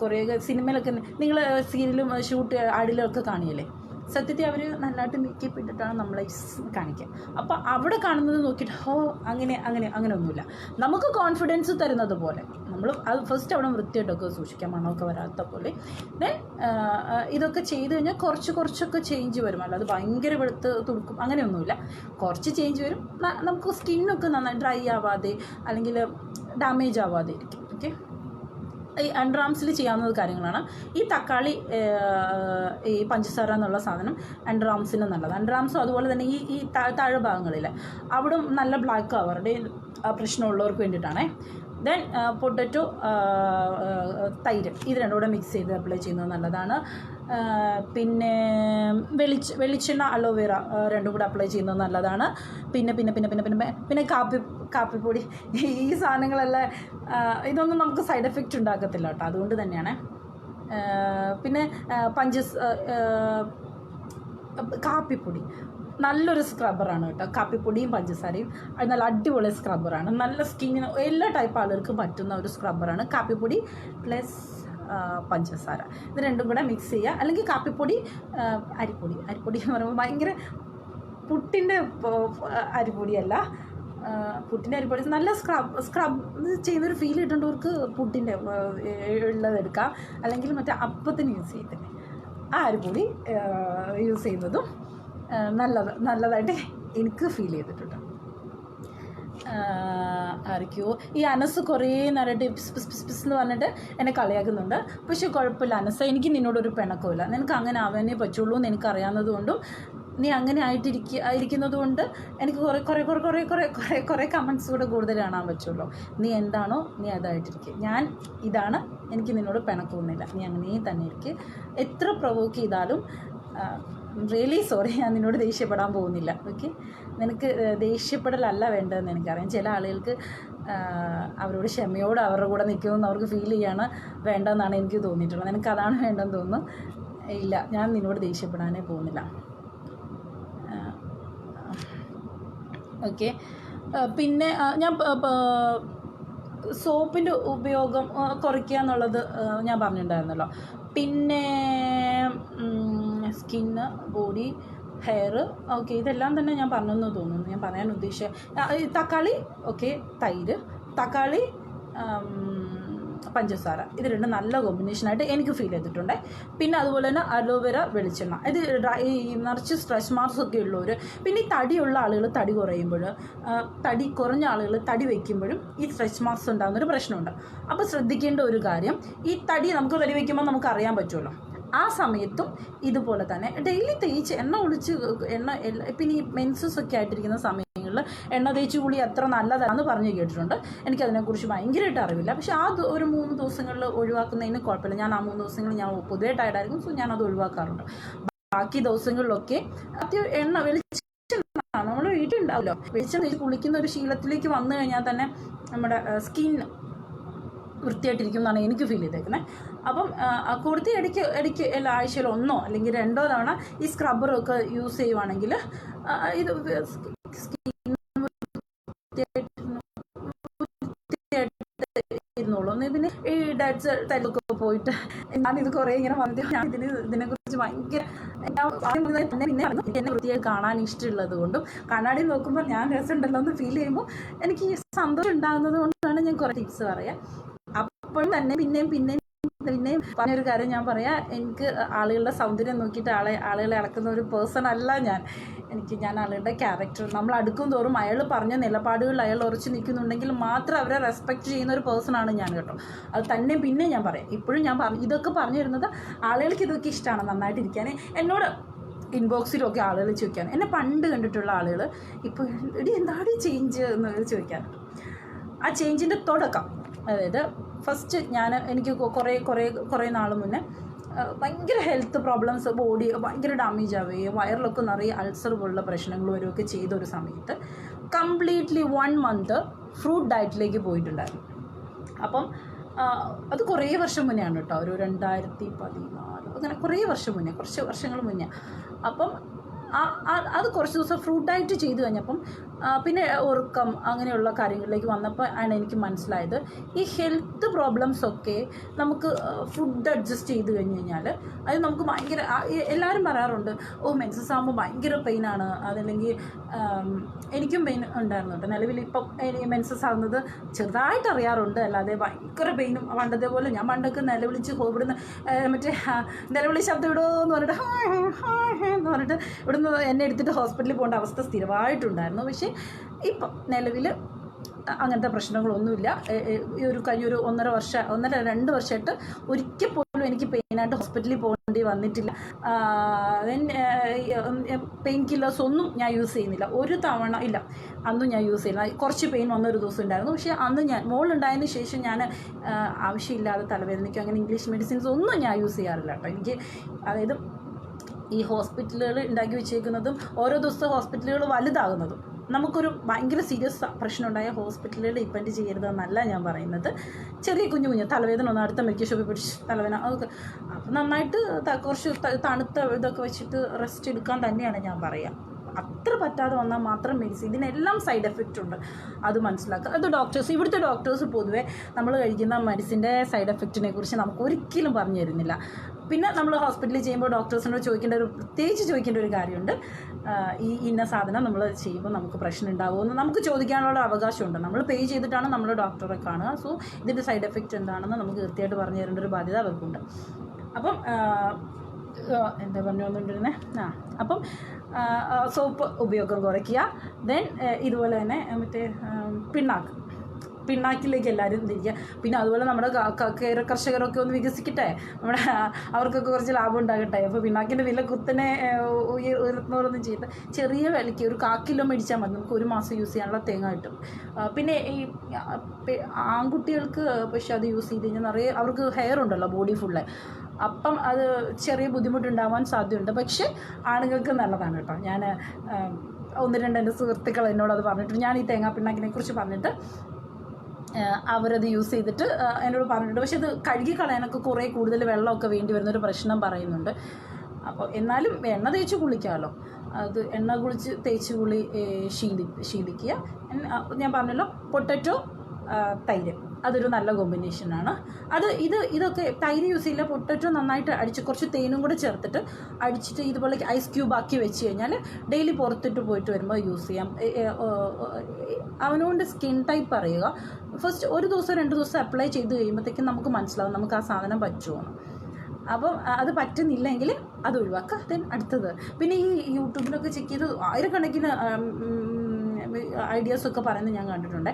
കുറേ സിനിമയിലൊക്കെ നിങ്ങൾ സീരിയലും ആഡിലൊക്കെ കാണിയല്ലേ, സത്യത്തിൽ അവർ നല്ലതായിട്ട് മേക്കപ്പ് ഇട്ടിട്ടാണ് നമ്മളെ കാണിക്കുക. അപ്പോൾ അവിടെ കാണുന്നത് നോക്കിയിട്ട് അങ്ങനെ ഒന്നുമില്ല. നമുക്ക് കോൺഫിഡൻസ് തരുന്നത് പോലെ നമ്മൾ അത് ഫസ്റ്റ് അവിടെ വൃത്തിയായിട്ടൊക്കെ സൂക്ഷിക്കാം, മണമൊക്കെ വരാത്ത പോലെ. ദെൻ ഇതൊക്കെ ചെയ്ത് കഴിഞ്ഞാൽ കുറച്ചൊക്കെ ചേഞ്ച് വരും. അല്ലാതെ ഭയങ്കര വെളുത്ത് തുടുക്കും അങ്ങനെയൊന്നുമില്ല, കുറച്ച് ചേഞ്ച് വരും. നമുക്ക് സ്കിന്നൊക്കെ നന്നായി ഡ്രൈ ആവാതെ അല്ലെങ്കിൽ ഡാമേജ് ആവാതെ ഇരിക്കും. ഓക്കെ, ഈ അണ്ടർ ആംസിൽ ചെയ്യാവുന്ന കാര്യങ്ങളാണ്. ഈ തക്കാളി, ഈ പഞ്ചസാര എന്നുള്ള സാധനം അണ്ടർ ആംസിന് നല്ലത്. അണ്ടർ ആംസും അതുപോലെ തന്നെ ഈ താഴെ ഭാഗങ്ങളിൽ അവിടെ നല്ല ബ്ലാക്ക് ആവാറുടെ പ്രശ്നമുള്ളവർക്ക് വേണ്ടിയിട്ടാണേ. ദെൻ പൊട്ടറ്റോ, തൈര്, ഇത് രണ്ടും കൂടെ മിക്സ് ചെയ്ത് അപ്ലൈ ചെയ്യുന്നത് നല്ലതാണ്. പിന്നെ വെളിച്ചെണ്ണ, അലോവേറ രണ്ടും കൂടെ അപ്ലൈ ചെയ്യുന്നത് നല്ലതാണ്. പിന്നെ കാപ്പിപ്പൊടി, ഈ സാധനങ്ങളെല്ലാം ഇതൊന്നും നമുക്ക് സൈഡ് എഫക്റ്റ് ഉണ്ടാക്കത്തില്ല കേട്ടോ, അതുകൊണ്ട് തന്നെയാണ്. പിന്നെ കാപ്പിപ്പൊടി നല്ലൊരു സ്ക്രബ്ബറാണ് കേട്ടോ. കാപ്പിപ്പൊടിയും പഞ്ചസാരയും അത് നല്ല അടിപൊളി സ്ക്രബ്ബറാണ്. നല്ല സ്കിന്നിന് എല്ലാ ടൈപ്പ് ആളുകൾക്കും പറ്റുന്ന ഒരു സ്ക്രബ്ബറാണ്. കാപ്പിപ്പൊടി പ്ലസ് പഞ്ചസാര ഇത് രണ്ടും കൂടെ മിക്സ് ചെയ്യുക. അല്ലെങ്കിൽ കാപ്പിപ്പൊടി അരിപ്പൊടി എന്ന് പറയുമ്പോൾ ഭയങ്കര പുട്ടിൻ്റെ അരിപ്പൊടിയല്ല, പുട്ടിൻ്റെ അരിപ്പൊടി നല്ല സ്ക്രബ് ചെയ്യുന്നൊരു ഫീൽ കിട്ടേണ്ടവർക്ക് പുട്ടിൻ്റെ ഉള്ളതെടുക്കാം. അല്ലെങ്കിൽ മറ്റേ അപ്പത്തിന് യൂസ് ചെയ്തില്ലേ ആ അരിപ്പൊടി യൂസ് ചെയ്യുന്നതും നല്ലതായിട്ട് എനിക്ക് ഫീൽ ചെയ്തിട്ടുണ്ട്. ആർക്കോ ഈ അനസ് കുറേ നേരമായിട്ട് പിസ് എന്ന് പറഞ്ഞിട്ട് എന്നെ കളിയാക്കുന്നുണ്ട്. പക്ഷെ കുഴപ്പമില്ല അനസ, എനിക്ക് നിന്നോടൊരു പിണക്കമില്ല. നിനക്ക് അങ്ങനെ ആവാനേ പറ്റുള്ളൂ എന്ന് എനിക്കറിയാവുന്നത് കൊണ്ടും നീ അങ്ങനെ ആയിരിക്കുന്നത് കൊണ്ട് എനിക്ക് കുറേ കമൻസ് കൂടെ കൂടുതൽ കാണാൻ പറ്റുള്ളൂ. നീ എന്താണോ നീ അതായിട്ടിരിക്കുക. ഞാൻ ഇതാണ്, എനിക്ക് നിന്നോട് പിണക്കൊന്നുമില്ല. നീ അങ്ങനെ തന്നെ ഇരിക്കുക. എത്ര പ്രൊവോക്ക് ചെയ്താലും റിയലി സോറി, ഞാൻ നിന്നോട് ദേഷ്യപ്പെടാൻ പോകുന്നില്ല. ഓക്കെ, നിനക്ക് ദേഷ്യപ്പെടലല്ല വേണ്ടതെന്ന് എനിക്കറിയാം. ചില ആളുകൾക്ക് അവരോട് ക്ഷമയോട് അവരുടെ കൂടെ നിൽക്കുമെന്ന് അവർക്ക് ഫീൽ ചെയ്യാണ് വേണ്ടതെന്നാണ് എനിക്ക് തോന്നിയിട്ടുള്ളത്. നിനക്ക് അതാണ് വേണ്ടതെന്ന് തോന്നുന്നു. ഇല്ല, ഞാൻ നിന്നോട് ദേഷ്യപ്പെടാനേ പോകുന്നില്ല. ഓക്കെ, പിന്നെ ഞാൻ സോപ്പിൻ്റെ ഉപയോഗം കുറയ്ക്കുക എന്നുള്ളത് ഞാൻ പറഞ്ഞിട്ടുണ്ടായിരുന്നല്ലോ. പിന്നെ സ്കിന്ന്, ബോഡി, ഹെയർ, ഓക്കെ, ഇതെല്ലാം തന്നെ ഞാൻ പറഞ്ഞെന്ന് തോന്നുന്നു. ഞാൻ പറയാൻ ഉദ്ദേശിച്ച തക്കാളി, ഓക്കെ, തൈര്, തക്കാളി, പഞ്ചസാര, ഇത് രണ്ടും നല്ല കോമ്പിനേഷനായിട്ട് എനിക്ക് ഫീൽ ചെയ്തിട്ടുണ്ട്. പിന്നെ അതുപോലെ തന്നെ അലോവേര വെളിച്ചെണ്ണ, ഇത് ഈ നിറച്ച് സ്ട്രെസ് മാർക്സ് ഒക്കെ ഉള്ളവർ, പിന്നെ ഈ തടിയുള്ള ആളുകൾ തടി കുറയുമ്പോൾ, തടി കുറഞ്ഞ ആളുകൾ തടി വയ്ക്കുമ്പോഴും ഈ സ്ട്രെച്ച് മാർക്സ് ഉണ്ടാകുന്നൊരു പ്രശ്നമുണ്ട്. അപ്പോൾ ശ്രദ്ധിക്കേണ്ട ഒരു കാര്യം, ഈ തടി നമുക്ക് തടി വയ്ക്കുമ്പോൾ നമുക്ക് അറിയാൻ പറ്റുമല്ലോ. ആ സമയത്തും ഇതുപോലെ തന്നെ ഡെയിലി തേച്ച് പിന്നെ ഈ മെൻസസ് ഒക്കെ ആയിട്ടിരിക്കുന്ന സമയങ്ങളിൽ എണ്ണ തേച്ച് കൂടി അത്ര നല്ലതാണെന്ന് പറഞ്ഞു കേട്ടിട്ടുണ്ട്. എനിക്കതിനെക്കുറിച്ച് ഭയങ്കരമായിട്ട് അറിവില്ല. പക്ഷേ ആ ഒരു 3 ദിവസങ്ങളിൽ ഒഴിവാക്കുന്നതിന് കുഴപ്പമില്ല. ഞാൻ ആ 3 ദിവസങ്ങളിൽ ഞാൻ പൊതുവെ ടയർഡായിരിക്കും. സോ ഞാനത് ഒഴിവാക്കാറുണ്ട്. ബാക്കി ദിവസങ്ങളിലൊക്കെ എണ്ണ വെളിച്ചെണ്ണ നമ്മൾ വീട്ടിലുണ്ടാവില്ലോ, വെളിച്ചെണ്ണ തേച്ച് കുളിക്കുന്ന ഒരു ശീലത്തിലേക്ക് വന്നു കഴിഞ്ഞാൽ തന്നെ നമ്മുടെ സ്കിൻ വൃത്തിയായിട്ടിരിക്കും എന്നാണ് എനിക്ക് ഫീൽ ചെയ്തേക്കുന്നത്. അപ്പം കൂടുതൽ ഇടയ്ക്ക് എല്ലാ ആഴ്ചയിൽ 1 അല്ലെങ്കിൽ 2 തവണ ഈ സ്ക്രബ്ബറൊക്കെ യൂസ് ചെയ്യുവാണെങ്കിൽ ഇത് ഇരുന്നോളൂ. പിന്നെ ഈ ഡാറ്റ്സ് തലൊക്കെ പോയിട്ട് ഞാനിത് കുറേ ഇങ്ങനെ വന്നിട്ട് ഞാൻ ഇതിനെക്കുറിച്ച് ഭയങ്കര എന്നെ വൃത്തിയായി കാണാൻ ഇഷ്ടമുള്ളത് കൊണ്ടും കണ്ണാടി നോക്കുമ്പോൾ ഞാൻ രസമുണ്ടല്ലോ എന്ന് ഫീൽ ചെയ്യുമ്പോൾ എനിക്ക് സന്തോഷം ഉണ്ടാകുന്നത് കൊണ്ടാണ് ഞാൻ കുറേ ടിപ്സ് പറയാം. അപ്പോഴും തന്നെ പിന്നെയും പറഞ്ഞൊരു കാര്യം ഞാൻ പറയാം, എനിക്ക് ആളുകളുടെ സൗന്ദര്യം നോക്കിയിട്ട് ആളുകളെ അളക്കുന്ന ഒരു പേഴ്സൺ അല്ല ഞാൻ. ഞാൻ ആളുകളുടെ ക്യാരക്ടർ, നമ്മൾ അടുക്കും തോറും അയാൾ പറഞ്ഞ നിലപാടുകളിൽ അയാൾ ഉറച്ചു നിൽക്കുന്നുണ്ടെങ്കിൽ മാത്രം അവരെ റെസ്പെക്റ്റ് ചെയ്യുന്ന ഒരു പേഴ്സണാണ് ഞാൻ കേട്ടോ. അത് തന്നെ പിന്നെ ഞാൻ പറയാം. ഇപ്പോഴും ഞാൻ ഇതൊക്കെ പറഞ്ഞു തരുന്നത് ആളുകൾക്ക് ഇതൊക്കെ ഇഷ്ടമാണ് നന്നായിട്ടിരിക്കാൻ. എന്നോട് ഇൻബോക്സിലൊക്കെ ആളുകൾ ചോദിക്കാൻ, എന്നെ പണ്ട് കണ്ടിട്ടുള്ള ആളുകൾ ഇപ്പോൾ എന്താണ് ചേഞ്ച് എന്ന് ചോദിക്കാറുണ്ട്. ആ ചേഞ്ചിൻ്റെ തുടക്കം, അതായത് ഫസ്റ്റ് എനിക്ക് കുറേ നാൾ മുന്നേ ഭയങ്കര ഹെൽത്ത് പ്രോബ്ലംസ്, ബോഡി ഭയങ്കര ഡാമേജ് ആവുകയും വയറിലൊക്കെ നിറയെ അൾസർ പോലുള്ള പ്രശ്നങ്ങൾ വരികയൊക്കെ ചെയ്തൊരു സമയത്ത് കംപ്ലീറ്റ്ലി 1 month ഫ്രൂട്ട് ഡയറ്റിലേക്ക് പോയിട്ടുണ്ടായിരുന്നു. അപ്പം അത് കുറേ വർഷം മുന്നെയാണ് കേട്ടോ, ഒരു 2014 അങ്ങനെ കുറച്ച് വർഷങ്ങൾ മുന്നേ. അപ്പം അത് കുറച്ച് ദിവസം ഫ്രൂട്ട് ഡയറ്റ് ചെയ്ത് കഴിഞ്ഞപ്പം പിന്നെ ഉറക്കം അങ്ങനെയുള്ള കാര്യങ്ങളിലേക്ക് വന്നപ്പോൾ ആണ് എനിക്ക് മനസ്സിലായത് ഈ ഹെൽത്ത് പ്രോബ്ലംസൊക്കെ നമുക്ക് ഫുഡ് അഡ്ജസ്റ്റ് ചെയ്ത് കഴിഞ്ഞ് കഴിഞ്ഞാൽ അത് നമുക്ക് ഭയങ്കര, എല്ലാവരും പറയാറുണ്ട് മെൻസസ് ആകുമ്പോൾ ഭയങ്കര പെയിനാണ്, അതല്ലെങ്കിൽ എനിക്കും പെയിൻ ഉണ്ടായിരുന്നു കേട്ടോ. നിലവിൽ ഇപ്പം മെൻസസ് ആകുന്നത് ചെറുതായിട്ട് അറിയാറുണ്ട്, അല്ലാതെ ഭയങ്കര പെയിനും പണ്ടത്തെ പോലെ ഞാൻ പണ്ടൊക്കെ നിലവിളിച്ച് ഇവിടുന്ന് മറ്റേ നിലവിളി ശബ്ദം ഇടുമോ എന്ന് പറഞ്ഞിട്ട് ഇവിടുന്ന് എന്നെ എടുത്തിട്ട് ഹോസ്പിറ്റലിൽ പോകേണ്ട അവസ്ഥ സ്ഥിരമായിട്ടുണ്ടായിരുന്നു. പക്ഷേ ഇപ്പം നിലവിൽ അങ്ങനത്തെ പ്രശ്നങ്ങളൊന്നുമില്ല. കഴിഞ്ഞൊരു 1.5-2 വർഷമായിട്ട് ഒരിക്കൽ പോലും എനിക്ക് പെയിനായിട്ട് ഹോസ്പിറ്റലിൽ പോകേണ്ടി വന്നിട്ടില്ല. പെയിൻ കില്ലേഴ്സ് ഒന്നും ഞാൻ യൂസ് ചെയ്യുന്നില്ല, ഒരു തവണ ഇല്ല, അന്നും ഞാൻ യൂസ് ചെയ്യുന്നില്ല. കുറച്ച് പെയിൻ വന്നൊരു ദിവസം ഉണ്ടായിരുന്നു, പക്ഷേ അന്ന് ഞാൻ മോളുണ്ടായതിന് ശേഷം ഞാൻ ആവശ്യമില്ലാതെ തലവേദനയ്ക്കും അങ്ങനെ ഇംഗ്ലീഷ് മെഡിസിൻസ് ഒന്നും ഞാൻ യൂസ് ചെയ്യാറില്ല കേട്ടോ. എനിക്ക് അതായത് ഈ ഹോസ്പിറ്റലുകൾ ഉണ്ടാക്കി വെച്ചേക്കുന്നതും ഓരോ ദിവസത്തെ ഹോസ്പിറ്റലുകൾ വലുതാകുന്നതും നമുക്കൊരു ഭയങ്കര സീരിയസ് പ്രശ്നം ഉണ്ടായ ഹോസ്പിറ്റലുകൾ ഡിപ്പെൻഡ് ചെയ്യരുതെന്നല്ല ഞാൻ പറയുന്നത്. ചെറിയ കുഞ്ഞു തലവേദന ഒന്ന് അടുത്ത മെഡിക്കൽ ഷോപ്പിൽ പിടിച്ച് തലവേദന അതൊക്കെ അപ്പം നന്നായിട്ട് കുറച്ച് തണുത്ത ഇതൊക്കെ വെച്ചിട്ട് റെസ്റ്റ് എടുക്കാൻ തന്നെയാണ് ഞാൻ പറയുക. അത്ര പറ്റാതെ വന്നാൽ മാത്രം മെഡിസിൻ, ഇതിനെല്ലാം സൈഡ് എഫക്റ്റ് ഉണ്ട്, അത് മനസ്സിലാക്കുക. അത് ഡോക്ടേഴ്സ്, ഇവിടുത്തെ ഡോക്ടേഴ്സ് പൊതുവേ നമ്മൾ കഴിക്കുന്ന മെഡിസിൻ്റെ സൈഡ് എഫക്റ്റിനെ കുറിച്ച് നമുക്ക് ഒരിക്കലും പറഞ്ഞു തരുന്നില്ല. പിന്നെ നമ്മൾ ഹോസ്പിറ്റലിൽ ചെയ്യുമ്പോൾ ഡോക്ടേഴ്സിനോട് പ്രത്യേകിച്ച് ചോദിക്കേണ്ട ഒരു കാര്യമുണ്ട്, ഈ ഇന്ന സാധനം നമ്മൾ ചെയ്യുമ്പോൾ നമുക്ക് പ്രശ്നം ഉണ്ടാവുമെന്ന് നമുക്ക് ചോദിക്കാനുള്ള അവകാശമുണ്ട്. നമ്മൾ പേ ചെയ്തിട്ടാണ് നമ്മൾ ഡോക്ടറെ കാണുക. സോ ഇതിൻ്റെ സൈഡ് എഫക്റ്റ് എന്താണെന്ന് നമുക്ക് കൃത്യമായിട്ട് പറഞ്ഞു തരേണ്ട ഒരു ബാധ്യത അവർക്കുണ്ട്. അപ്പം എന്താ പറഞ്ഞു വന്നുകൊണ്ടിരുന്നത്, അപ്പം സോപ്പ് ഉപയോഗം കുറയ്ക്കുക. ദെൻ ഇതുപോലെ തന്നെ മറ്റേ പിണ്ണാക്കിലേക്ക് എല്ലാവരും തിരിക്കുക. പിന്നെ അതുപോലെ നമ്മുടെ കേര കർഷകരൊക്കെ ഒന്ന് വികസിക്കട്ടെ, അവർക്കൊക്കെ കുറച്ച് ലാഭം ഉണ്ടാകട്ടെ. അപ്പോൾ പിണ്ണാക്കിൻ്റെ വില കുത്തനെ ഉയർത്തുന്നവരൊന്നും ചെയ്ത് ചെറിയ വിലയ്ക്ക് ഒരു 1/4 കിലോ മേടിച്ചാൽ മതി, നമുക്ക് 1 മാസം യൂസ് ചെയ്യാനുള്ള തേങ്ങ കിട്ടും. പിന്നെ ഈ ആൺകുട്ടികൾക്ക് പക്ഷെ അത് യൂസ് ചെയ്ത് കഴിഞ്ഞാൽ നിറയെ അവർക്ക് ഹെയർ ഉണ്ടല്ലോ ബോഡി ഫുള്ള്, അപ്പം അത് ചെറിയ ബുദ്ധിമുട്ടുണ്ടാവാൻ സാധ്യതയുണ്ട്. പക്ഷേ ആണുങ്ങൾക്ക് നല്ലതാണ് കേട്ടോ. ഞാൻ 1-2 എൻ്റെ സുഹൃത്തുക്കൾ എന്നോട് അത് പറഞ്ഞിട്ടുണ്ട്. ഞാൻ ഈ തേങ്ങാപ്പിണ്ണാക്കിനെ കുറിച്ച് പറഞ്ഞിട്ട് അവരത് യൂസ് ചെയ്തിട്ട് എന്നോട് പറഞ്ഞിട്ടുണ്ട്. പക്ഷെ അത് കഴുകി കളയാനൊക്കെ കുറേ കൂടുതൽ വെള്ളമൊക്കെ വേണ്ടി വരുന്നൊരു പ്രശ്നം പറയുന്നുണ്ട്. അപ്പോൾ എന്നാലും എണ്ണ തേച്ച് കുളിക്കാമല്ലോ, അത് എണ്ണ കുളിച്ച് തേച്ച് കുളി ശീലിക്കുക. ഞാൻ പറഞ്ഞല്ലോ, പൊട്ടറ്റോ തൈര് അതൊരു നല്ല കോമ്പിനേഷനാണ്. ഇതൊക്കെ തൈര് യൂസ് ചെയ്യില്ല, പൊട്ടറ്റോ നന്നായിട്ട് അടിച്ച് കുറച്ച് തേനും കൂടെ ചേർത്തിട്ട് അടിച്ചിട്ട് ഇതുപോലെ ഐസ് ക്യൂബ് ആക്കി വെച്ച് കഴിഞ്ഞാൽ ഡെയിലി പുറത്തിട്ട് പോയിട്ട് വരുമ്പോൾ യൂസ് ചെയ്യാം. അവനോണ്ട് സ്കിൻ ടൈപ്പ് അറിയുക. ഫസ്റ്റ് 1 ദിവസം 2 ദിവസം അപ്ലൈ ചെയ്ത് കഴിയുമ്പോഴത്തേക്കും നമുക്ക് മനസ്സിലാവും നമുക്ക് ആ സാധനം പറ്റുമോ. അപ്പം അത് പറ്റുന്നില്ലെങ്കിൽ അത് ഒഴിവാക്കുക. ദെൻ അടുത്തത് പിന്നെ ഈ യൂട്യൂബിലൊക്കെ ചെക്ക് ചെയ്ത് ആയിരക്കണക്കിന് ഐഡിയാസൊക്കെ പറയുന്നത് ഞാൻ കണ്ടിട്ടുണ്ട്.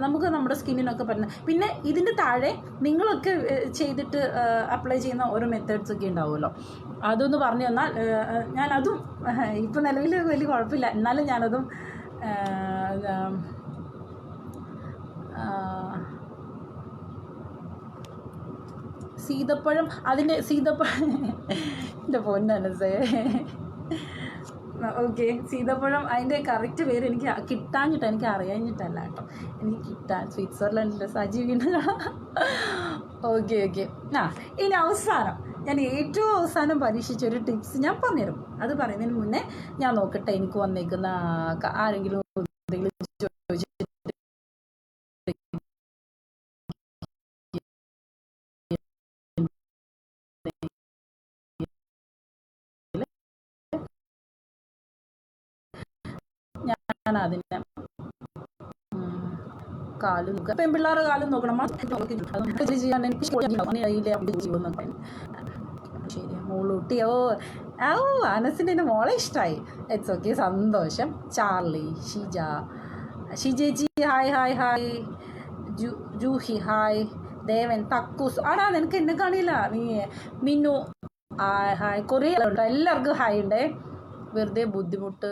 നമുക്ക് നമ്മുടെ സ്കിന്നിനൊക്കെ പറ്റുന്ന, പിന്നെ ഇതിൻ്റെ താഴെ നിങ്ങളൊക്കെ ചെയ്തിട്ട് അപ്ലൈ ചെയ്യുന്ന ഓരോ മെത്തേഡ്സ് ഒക്കെ ഉണ്ടാവുമല്ലോ, അതൊന്ന് പറഞ്ഞു തന്നാൽ ഞാനതും ഇപ്പം നിലവിൽ വലിയ കുഴപ്പമില്ല, എന്നാലും ഞാനതും സീതപ്പഴം എൻ്റെ പൊന്നനസേ ഓക്കെ, സീതപ്പഴം അതിൻ്റെ കറക്റ്റ് പേര് എനിക്ക് കിട്ടാഞ്ഞിട്ട്, എനിക്ക് അറിയാഞ്ഞിട്ടല്ല കേട്ടോ, എനിക്ക് കിട്ടാൻ സ്വിറ്റ്സർലൻഡിലെ സജീവിന്. ഓക്കെ ഇനി അവസാനം ഞാൻ ഏറ്റവും അവസാനം പരീക്ഷിച്ചൊരു ടിപ്സ് ഞാൻ പറഞ്ഞുതരും. അത് പറയുന്നതിന് മുന്നേ ഞാൻ നോക്കട്ടെ എനിക്ക് വന്നേക്കുന്ന ആരെങ്കിലും എന്തെങ്കിലും ചോദിച്ചിട്ട് ഞാൻ അതിൻ്റെ കാലും പെൺപിള്ളേരുടെ കാലും നോക്കണം. ചെയ്യാൻ എനിക്ക് ശരി മോളൂട്ടി. അനസിൻ്റെ എൻ്റെ മോളെ ഇഷ്ടമായി. ഇറ്റ്സ് ഓക്കെ, സന്തോഷം. ചാർലി, ഷിജേജി ഹായ്, ജൂഹി ഹായ്, ദേവൻ, തക്കൂസ് ആടാ നിനക്ക് എന്നെ കാണിയില്ല, നീ മിന്നു ഹായ്, കുറേ ഉണ്ട്, എല്ലാവർക്കും ഹായ് ഉണ്ടേ. വെറുതെ ബുദ്ധിമുട്ട്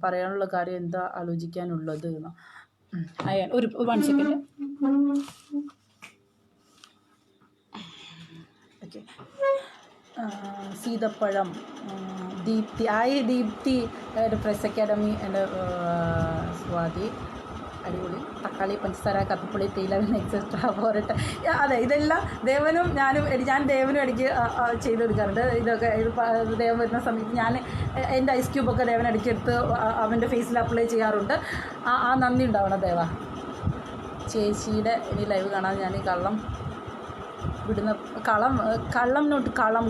പറയാനുള്ള കാര്യം എന്താ ആലോചിക്കാനുള്ളത് എന്നോ. ഒരു 1 സെക്കൻഡ്. ഓക്കെ, സീതപ്പഴം, ദീപ്തി പ്രസ് അക്കാഡമി, എൻ്റെ സ്വാതി, അടിപൊളി. തക്കാളി, പഞ്ചസാര, കത്തിപ്പൊളി, തേയില, എക്സെട്രാ പോരട്ടെ. അതെ, ഇതെല്ലാം ദേവനും ഞാനും ഇടയ്ക്ക് ചെയ്ത് കൊടുക്കാറുണ്ട്. ഇതൊക്കെ ദേവൻ വരുന്ന സമയത്ത് ഞാൻ എൻ്റെ ഐസ് ക്യൂബൊക്കെ ദേവൻ ഇടയ്ക്കെടുത്ത് അവൻ്റെ ഫേസിൽ അപ്ലൈ ചെയ്യാറുണ്ട്. ആ നന്ദി ഉണ്ടാവണം ദേവ. ചേച്ചിയുടെ ഇനി ലൈവ് കാണാൻ ഞാൻ ഈ കള്ളം വിടുന്ന കള്ളം നോട്ട് കളം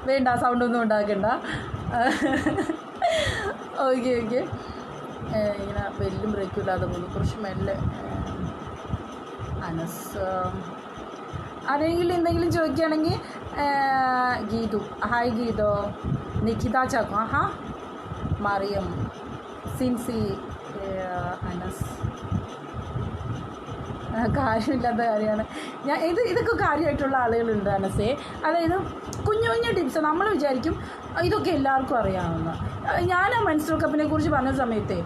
വേണ്ട, സൗണ്ടൊന്നും ഉണ്ടാക്കണ്ട. ഓക്കെ ഇങ്ങനെ വെല്ലും ബ്രേക്കും ഇല്ലാതെ പോകുന്നു, കുറച്ച് മെല്ലെ. അനസ് ആരെങ്കിലും എന്തെങ്കിലും ചോദിക്കുകയാണെങ്കിൽ ഗീതു ഹായ്, ഗീതോ, നിഖിത ചാക്കോ മറിയം, സിൻസി, അനസ്. കാര്യമില്ലാത്ത കാര്യമാണ് ഞാൻ ഇതൊക്കെ കാര്യമായിട്ടുള്ള ആളുകളുണ്ട് അനസേ. അതായത് കുഞ്ഞു ടിപ്സ് നമ്മൾ വിചാരിക്കും ഇതൊക്കെ എല്ലാവർക്കും അറിയാവുന്ന. ഞാൻ ആ മെൻസ്ട്രൽ കപ്പിനെ കുറിച്ച് പറഞ്ഞ സമയത്ത്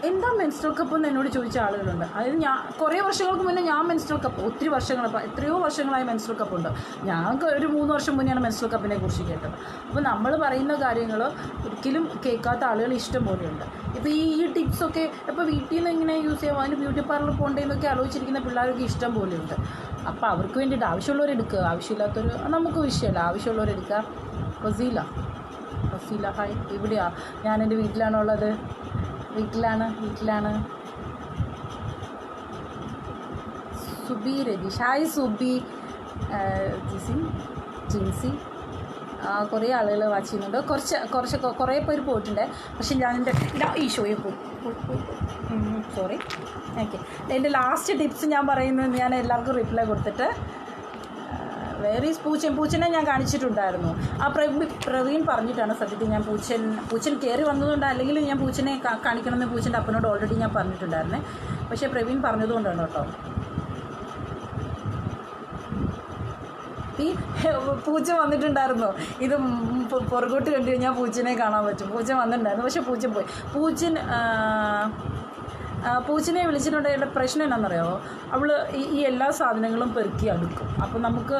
എന്താ മെൻസ്ട്രൽ കപ്പ് എന്ന് എന്നോട് ചോദിച്ച ആളുകളുണ്ട്. അതായത് ഞാൻ കുറേ വർഷങ്ങൾക്ക് മുന്നേ ഞാൻ മെൻസ്ട്രൽ കപ്പ് എത്രയോ വർഷങ്ങളായി മെൻസ്ട്രൽ കപ്പുണ്ട്. ഞങ്ങൾക്ക് ഒരു 3 വർഷം മുന്നെയാണ് മെൻസ്ട്രൽ കപ്പിനെ കുറിച്ച് കേട്ടത്. അപ്പോൾ നമ്മൾ പറയുന്ന കാര്യങ്ങൾ ഒരിക്കലും കേൾക്കാത്ത ആളുകൾ ഇഷ്ടം പോലെയുണ്ട്. ഇപ്പോൾ ഈ ടിപ്സൊക്കെ ഇപ്പോൾ വീട്ടിൽ നിന്ന് എങ്ങനെ യൂസ് ചെയ്യാം, അതിന് ബ്യൂട്ടി പാർലർ പോകേണ്ടതെന്നൊക്കെ ആലോചിച്ചിരിക്കുന്ന പിള്ളേരൊക്കെ ഇഷ്ടം പോലെയുണ്ട്. അപ്പോൾ അവർക്ക് വേണ്ടിയിട്ട് ആവശ്യമുള്ളവരെടുക്കുക, ആവശ്യമില്ലാത്തൊരു നമുക്ക് വിഷയമല്ല, ആവശ്യമുള്ളവരെടുക്കുക. ഫസീല ഫസീല ഹായ്. ഇവിടെയാ, ഞാൻ എൻ്റെ വീട്ടിലാണുള്ളത്. വീട്ടിലാണ്. സുബി രതീഷ് ഹായ്. സുബി ജിൻസി കുറേ ആളുകൾ വാച്ച് ചെയ്യുന്നുണ്ട്. കുറേ പേര് പോയിട്ടുണ്ട്. പക്ഷെ ഞാൻ ഈ ഷോയിൽ പോയി സോറി. ഓക്കെ, എൻ്റെ ലാസ്റ്റ് ടിപ്സ് ഞാൻ പറയുന്നത്, ഞാൻ എല്ലാവർക്കും റിപ്ലൈ കൊടുത്തിട്ട് വേറെ പൂച്ചനെ ഞാൻ കാണിച്ചിട്ടുണ്ടായിരുന്നു. ആ പ്രവീൺ പറഞ്ഞിട്ടാണ് സത്യത്തിൽ ഞാൻ പൂച്ചൻ കയറി വന്നതുകൊണ്ട്, അല്ലെങ്കിൽ ഞാൻ പൂച്ചനെ കാണിക്കണമെന്ന് പൂച്ചൻ്റെ അപ്പനോട് ഓൾറെഡി ഞാൻ പറഞ്ഞിട്ടുണ്ടായിരുന്നേ. പക്ഷേ പ്രവീൺ പറഞ്ഞതുകൊണ്ടാണ് കേട്ടോ. ഈ പൂച്ച വന്നിട്ടുണ്ടായിരുന്നു. ഇത് പുറകോട്ട് കണ്ടു കഴിഞ്ഞാൽ പൂച്ചനെ കാണാൻ പറ്റും. പൂച്ച വന്നിട്ടുണ്ടായിരുന്നു, പക്ഷെ പൂച്ച പോയി. പൂച്ചനെ വിളിച്ചിട്ടുണ്ടെങ്കിൽ പ്രശ്നം എന്നാണെന്നറിയാമോ? അവൾ ഈ എല്ലാ സാധനങ്ങളും പെറുക്കി അടുക്കും. അപ്പോൾ നമുക്ക്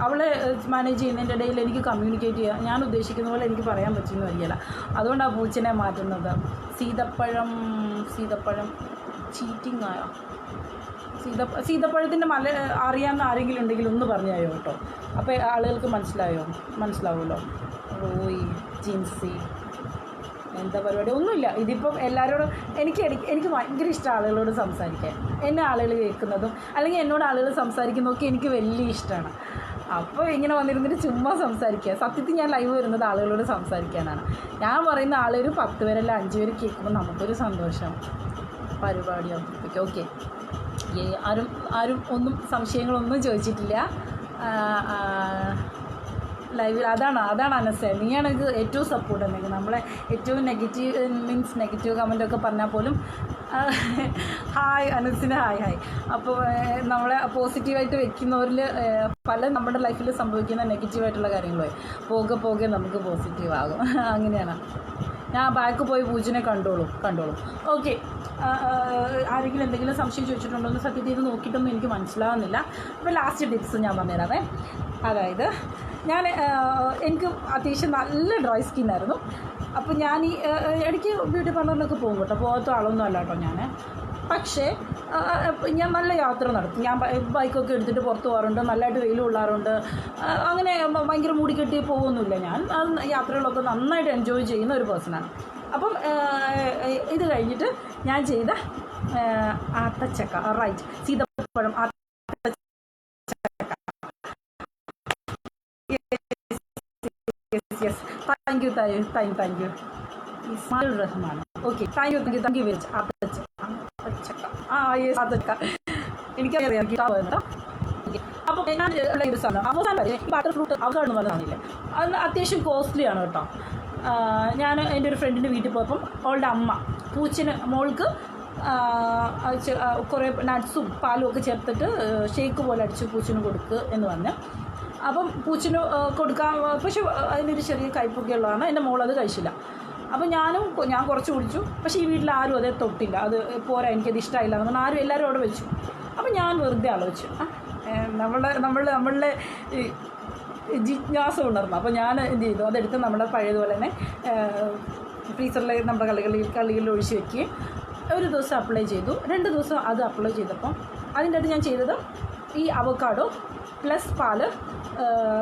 അവളെ മാനേജ് ചെയ്യുന്നതിൻ്റെ ഇടയിൽ എനിക്ക് കമ്മ്യൂണിക്കേറ്റ് ചെയ്യാം, ഞാൻ ഉദ്ദേശിക്കുന്ന പോലെ എനിക്ക് പറയാൻ പറ്റുമെന്ന് വരികയില്ല. അതുകൊണ്ടാണ് പൂച്ചനെ മാറ്റുന്നത്. സീതപ്പഴം ചീറ്റിംഗ് ആയോ? സീതപ്പഴത്തിൻ്റെ അറിയാവുന്ന ആരെങ്കിലും ഉണ്ടെങ്കിൽ ഒന്ന് പറഞ്ഞായോ കേട്ടോ. അപ്പോൾ ആളുകൾക്ക് മനസ്സിലാവുമല്ലോ. റോയി ജിൻസി എന്താ പരിപാടി? ഒന്നുമില്ല. ഇതിപ്പം എല്ലാവരോടും എനിക്ക് ഭയങ്കര ഇഷ്ടം ആളുകളോട് സംസാരിക്കാൻ. എന്നെ ആളുകൾ കേൾക്കുന്നതും അല്ലെങ്കിൽ എന്നോട് ആളുകൾ സംസാരിക്കുന്നതൊക്കെ എനിക്ക് വലിയ ഇഷ്ടമാണ്. അപ്പോൾ ഇങ്ങനെ വന്നിരുന്നിട്ട് ചുമ്മാ സംസാരിക്കുക. സത്യത്തിൽ ഞാൻ ലൈവ് വരുന്നത് ആളുകളോട് സംസാരിക്കാനാണ്. ഞാൻ പറയുന്ന ആളൊരു 10 പേരല്ല 5 പേര് കേൾക്കുമ്പോൾ നമുക്കൊരു സന്തോഷം. പരിപാടി അവതരിപ്പിക്കും. ഓക്കെ, ആരും ഒന്നും സംശയങ്ങളൊന്നും ചോദിച്ചിട്ടില്ല ലൈവിൽ. അതാണ് അനസ, നീയാണ് ഇത് ഏറ്റവും സപ്പോർട്ട് ഉണ്ടെങ്കിൽ. നമ്മളെ ഏറ്റവും നെഗറ്റീവ് കമൻറ്റൊക്കെ പറഞ്ഞാൽ പോലും ഹായ് അനസിന് ഹായ്. അപ്പോൾ നമ്മളെ പോസിറ്റീവായിട്ട് വെക്കുന്നവരിൽ പല നമ്മുടെ ലൈഫിൽ സംഭവിക്കുന്ന നെഗറ്റീവായിട്ടുള്ള കാര്യങ്ങളെ പോകെ നമുക്ക് പോസിറ്റീവ് ആകും. അങ്ങനെയാണ്. ഞാൻ ബാക്ക് പോയി പൂജനെ കണ്ടോളൂ. ഓക്കെ, ആരെങ്കിലും എന്തെങ്കിലും സംശയം ചോദിച്ചിട്ടുണ്ടോ എന്ന് സത്യത്തിൽ ഇത് നോക്കിയിട്ടൊന്നും എനിക്ക് മനസ്സിലാവുന്നില്ല. അപ്പോൾ ലാസ്റ്റ് ടിപ്സ് ഞാൻ പറഞ്ഞുതരാവേ. അതായത് എനിക്ക് അത്യാവശ്യം നല്ല ഡ്രൈ സ്കിന്നായിരുന്നു. അപ്പോൾ ഞാൻ ഈ ഇടയ്ക്ക് ബ്യൂട്ടി പാർലറിലൊക്കെ പോകും കേട്ടോ. പോകാത്ത ആളൊന്നും അല്ല കേട്ടോ ഞാൻ. പക്ഷേ ഞാൻ നല്ല യാത്ര നടത്തും. ഞാൻ ബൈക്കൊക്കെ എടുത്തിട്ട് പുറത്ത് പോകാറുണ്ട്, നല്ലതായിട്ട് വെയിൽ കൊള്ളാറുണ്ട്. അങ്ങനെ ഭയങ്കര മൂടിക്കെട്ടി പോകുന്നില്ല. ഞാൻ യാത്രകളൊക്കെ നന്നായിട്ട് എൻജോയ് ചെയ്യുന്ന ഒരു പേഴ്സണാണ്. അപ്പം ഇത് കഴിഞ്ഞിട്ട് ഞാൻ ചെയ്ത ആത്തച്ചക്ക, റൈറ്റ്, സീതപ്പഴം thank you Ismail Rahman. Okay, thank you very much. ആത്തച്ചക്ക എനിക്കറിയാം കേട്ടോ. അപ്പോൾ ഞാൻ ഒരു സാധനം അവസാനം ഈ ബട്ടർ ഫ്രൂട്ട് അവസാനം പറഞ്ഞ സാധനമില്ലേ, അത് അത്യാവശ്യം കോസ്റ്റ്ലിയാണ് കേട്ടോ. ഞാൻ എൻ്റെ ഒരു ഫ്രണ്ടിൻ്റെ വീട്ടിൽ പോയപ്പം അവളുടെ അമ്മ മോൾക്ക് കുറേ നട്ട്സും പാലും ഒക്കെ ചേർത്തിട്ട് ഷേക്ക് പോലെ അടിച്ച് പൂച്ചിന് കൊടുക്കുക എന്ന് പറഞ്ഞ്. അപ്പം പൂച്ചിന് കൊടുക്കാൻ, പക്ഷെ അതിനൊരു ചെറിയ കയ്പൊക്കെ ഉള്ളതാണ്. എൻ്റെ മോളത് കഴിച്ചില്ല. അപ്പോൾ ഞാൻ കുറച്ച് കുടിച്ചു. പക്ഷേ ഈ വീട്ടിൽ ആരും അതേ തൊട്ടില്ല. അത് പോരാ, എനിക്കത് ഇഷ്ടമായില്ല എന്ന് പറഞ്ഞാൽ എല്ലാവരും അവിടെ വെച്ചു. അപ്പോൾ ഞാൻ വെറുതെ ആലോചിച്ചു, നമ്മളുടെ ജിജ്ഞാസ ഉണർന്നു. അപ്പോൾ ഞാൻ എന്ത് ചെയ്തു, അതെടുത്ത് നമ്മുടെ പഴയതുപോലെ തന്നെ ഫ്രീസറിലെ നമ്മുടെ കളികളിൽ ഒഴിച്ച് വയ്ക്കുകയും ഒരു ദിവസം അപ്ലൈ ചെയ്തു. 2 ദിവസം അത് അപ്ലൈ ചെയ്തപ്പം അതിൻ്റെ അടുത്ത് ഞാൻ ചെയ്തത് ഈ അവക്കാഡോ പ്ലസ് പാല്,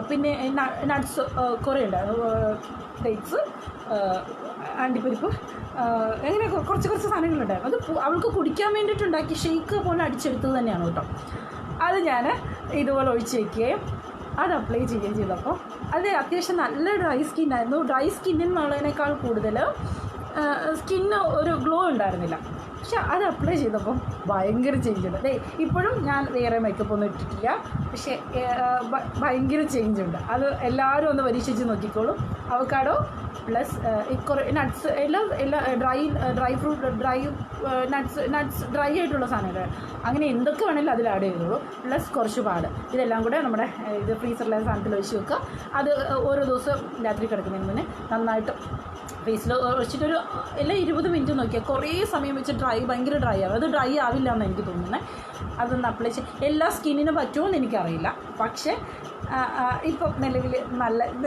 പിന്നെ നട്ട്സ് കുറേ ഉണ്ടായിരുന്നു, ഡേറ്റ്സ്, അണ്ടിപ്പരിപ്പ്, അങ്ങനെ കുറച്ച് സാധനങ്ങളുണ്ടായിരുന്നു. അത് അവൾക്ക് കുടിക്കാൻ വേണ്ടിയിട്ടുണ്ടാക്കി ഷെയ്ക്ക് പോലെ അടിച്ചെടുത്തത് തന്നെയാണ് കേട്ടോ. അത് ഞാൻ ഇതുപോലെ ഒഴിച്ച് വയ്ക്കുകയും അത് അപ്ലൈ ചെയ്യുകയും ചെയ്തപ്പോൾ അത് അത്യാവശ്യം നല്ല ഡ്രൈ സ്കിന്നായിരുന്നു. ഡ്രൈ സ്കിന്നിനുള്ളതിനേക്കാൾ കൂടുതൽ സ്കിന്ന് ഒരു ഗ്ലോ ഉണ്ടായിരുന്നില്ല. പക്ഷെ അത് അപ്ലൈ ചെയ്തപ്പം ഭയങ്കര ചേഞ്ച് ഉണ്ട്. ഇപ്പോഴും ഞാൻ വേറെ മേക്കപ്പ് ഒന്നും ഇട്ടിട്ടില്ല, പക്ഷേ ഭയങ്കര ചേഞ്ച് ഉണ്ട്. അത് എല്ലാവരും ഒന്ന് പരീക്ഷിച്ച് നോക്കിക്കോളും. അവക്കാഡോ പ്ലസ് കുറേ നട്ട്സ്, എല്ലാ ഡ്രൈ ഫ്രൂട്ട്, നട്ട്സ് ഡ്രൈ ആയിട്ടുള്ള സാധനങ്ങൾ, അങ്ങനെ എന്തൊക്കെ വേണമെങ്കിലും അതിൽ ആഡ് ചെയ്തോളൂ. പ്ലസ് കുറച്ച് പാല്, ഇതെല്ലാം കൂടെ നമ്മുടെ ഇത് ഫ്രീസറിലെ സാധനത്തിൽ ഒഴിച്ച് വെക്കുക. അത് ഓരോ ദിവസം രാത്രി കിടക്കുന്നതിന് മുന്നേ നന്നായിട്ട് ഫേസിൽ വെച്ചിട്ടൊരു 20 മിനിറ്റ് നോക്കിയാൽ കുറേ സമയം വെച്ച് ഭയങ്കര ഡ്രൈ ആവും. അത് ഡ്രൈ ആവില്ല എന്ന് എനിക്ക് തോന്നുന്നത്. അതൊന്ന് അപ്ലൈ എല്ലാ സ്കിന്നിനും പറ്റുമോ എന്ന് എനിക്കറിയില്ല. പക്ഷേ ഇപ്പം നിലവിൽ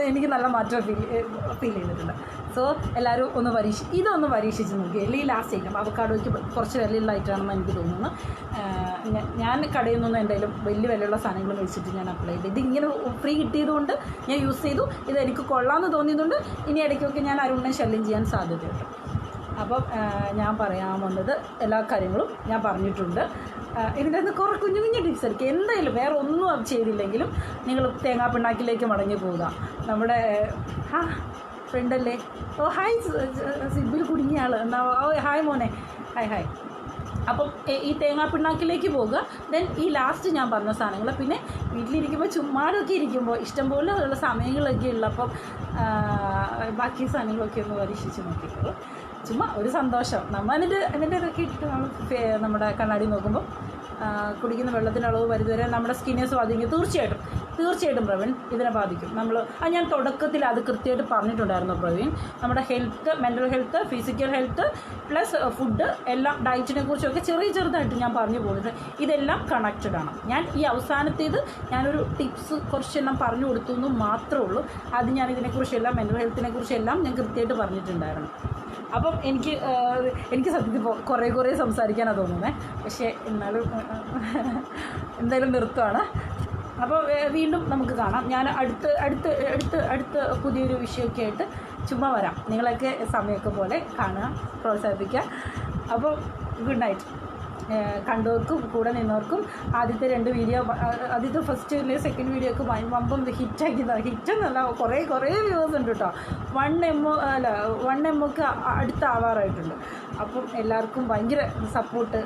എനിക്ക് നല്ല മാറ്റം ഫീൽ ചെയ്തിട്ടുണ്ട്. സോ എല്ലാവരും ഒന്ന് ഇതൊന്ന് പരീക്ഷിച്ച് നോക്കി. അല്ലെങ്കിൽ ലാസ്റ്റ് ഐറ്റം അവക്കാഡോയ്ക്ക് കുറച്ച് വിലയുള്ള ഐറ്റമാണെന്ന് എനിക്ക് തോന്നുന്നു. ഞാൻ കടയിൽ നിന്നൊന്നും എന്തായാലും വലിയ വിലയുള്ള സാധനങ്ങൾ മേടിച്ചിട്ട് ഞാൻ അപ്ലൈ ചെയ്തു. ഇതിങ്ങനെ ഫ്രീ കിട്ടിയതുകൊണ്ട് ഞാൻ യൂസ് ചെയ്തു. ഇത് എനിക്ക് കൊള്ളാമെന്ന് തോന്നിയതുകൊണ്ട് ഇനി ഇടയ്ക്കൊക്കെ ഞാൻ അരുണിനെ ശല്യം ചെയ്യാൻ സാധ്യതയുണ്ട്. അപ്പം ഞാൻ പറയാൻ വന്നത് എല്ലാ കാര്യങ്ങളും ഞാൻ പറഞ്ഞിട്ടുണ്ട്. ഇതിൻ്റെ അകത്ത് കുറേ കുഞ്ഞു കുഞ്ഞു ടിപ്സ് ആയിരിക്കും. എന്തായാലും വേറെ ഒന്നും ചെയ്തില്ലെങ്കിലും നിങ്ങൾ തേങ്ങാ പിണ്ണാക്കിലേക്ക് മടങ്ങി പോവുക. നമ്മുടെ ഫ്രണ്ടല്ലേ, ഓ ഹായ് സിബിൽ കുടുങ്ങിയ ആൾ എന്നാ, ഓ ഹായ് മോനെ, ഹായ്. അപ്പം ഈ തേങ്ങാ പിണ്ണാക്കിലേക്ക് പോകുക. ദെൻ ഈ ലാസ്റ്റ് ഞാൻ പറഞ്ഞ സാധനങ്ങൾ പിന്നെ വീട്ടിലിരിക്കുമ്പോൾ ചുമ്മാടൊക്കെ ഇരിക്കുമ്പോൾ ഇഷ്ടംപോലെ ഉള്ള സമയങ്ങളൊക്കെ ഉള്ളപ്പം ബാക്കി സാധനങ്ങളൊക്കെ ഒന്ന് പരീക്ഷിച്ച് നോക്കിക്കോളൂ. ചുമ്മാ ഒരു സന്തോഷം. നമ്മൾ അതിൻ്റെ ഇതൊക്കെ ഇട്ടിട്ട് നമ്മൾ നമ്മുടെ കണ്ണാടി നോക്കുമ്പോൾ കുടിക്കുന്ന വെള്ളത്തിൻ്റെ അളവ് പരിധിവരെ നമ്മുടെ സ്കിന്നെ സ്വാധീനിക്കും. തീർച്ചയായിട്ടും പ്രവീൺ ഇതിനെ ബാധിക്കും. ഞാൻ തുടക്കത്തിൽ അത് കൃത്യമായിട്ട് പറഞ്ഞിട്ടുണ്ടായിരുന്നു പ്രവീൺ. നമ്മുടെ health, mental health, physical health plus food എല്ലാം, ഡയറ്റിനെ കുറിച്ചൊക്കെ ചെറുതായിട്ട് ഞാൻ പറഞ്ഞു പോകുന്നത്. ഇതെല്ലാം കണക്റ്റഡ് ആണ്. ഞാൻ ഈ അവസാനത്തേത് ഞാനൊരു ടിപ്സ് കുറച്ചെല്ലാം പറഞ്ഞു കൊടുത്തു എന്ന് മാത്രമേ ഉള്ളൂ. അത് ഞാൻ ഇതിനെക്കുറിച്ചെല്ലാം, മെൻ്റൽ ഹെൽത്തിനെ കുറിച്ചെല്ലാം ഞാൻ കൃത്യമായിട്ട് പറഞ്ഞിട്ടുണ്ടായിരുന്നു. അപ്പം എനിക്ക് സത്യത്തിൽ കുറേ സംസാരിക്കാനാണ് തോന്നുന്നത്. പക്ഷേ എന്തായാലും നിർത്തുവാണ്. അപ്പോൾ വീണ്ടും നമുക്ക് കാണാം. ഞാൻ അടുത്ത പുതിയൊരു വിഷയമൊക്കെ ആയിട്ട് ചുമ്മാ വരാം. നിങ്ങളൊക്കെ സമയമൊക്കെ പോലെ കാണുക, പ്രോത്സാഹിപ്പിക്കുക. അപ്പോൾ ഗുഡ് നൈറ്റ്. കണ്ടവർക്കും കൂടെ നിന്നവർക്കും ആദ്യത്തെ ഫസ്റ്റ് അല്ലെങ്കിൽ സെക്കൻഡ് വീഡിയോ ഒക്കെ വമ്പം ഹിറ്റെന്നല്ല, കുറേ വ്യൂവേഴ്സ് ഉണ്ട് കേട്ടോ. 1 M ഒക്കെ അടുത്താവാറായിട്ടുണ്ട്. അപ്പം എല്ലാവർക്കും ഭയങ്കര സപ്പോർട്ട്,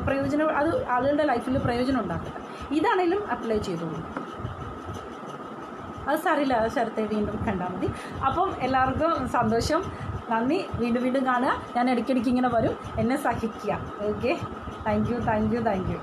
പ്രയോജനം, അത് ആളുകളുടെ ലൈഫിൽ പ്രയോജനം ഉണ്ടാക്കട്ടെ. ഇതാണെങ്കിലും അപ്ലൈ ചെയ്തോളൂ. അത് സാറില്ല, അത് ശരത്തെ വീണ്ടും കണ്ടാൽ മതി. അപ്പം എല്ലാവർക്കും സന്തോഷം, നന്ദി. വീണ്ടും കാണുക. ഞാൻ ഇടയ്ക്കിടയ്ക്ക് ഇങ്ങനെ വരും, എന്നെ സഹിക്കുക. Okay, thank U.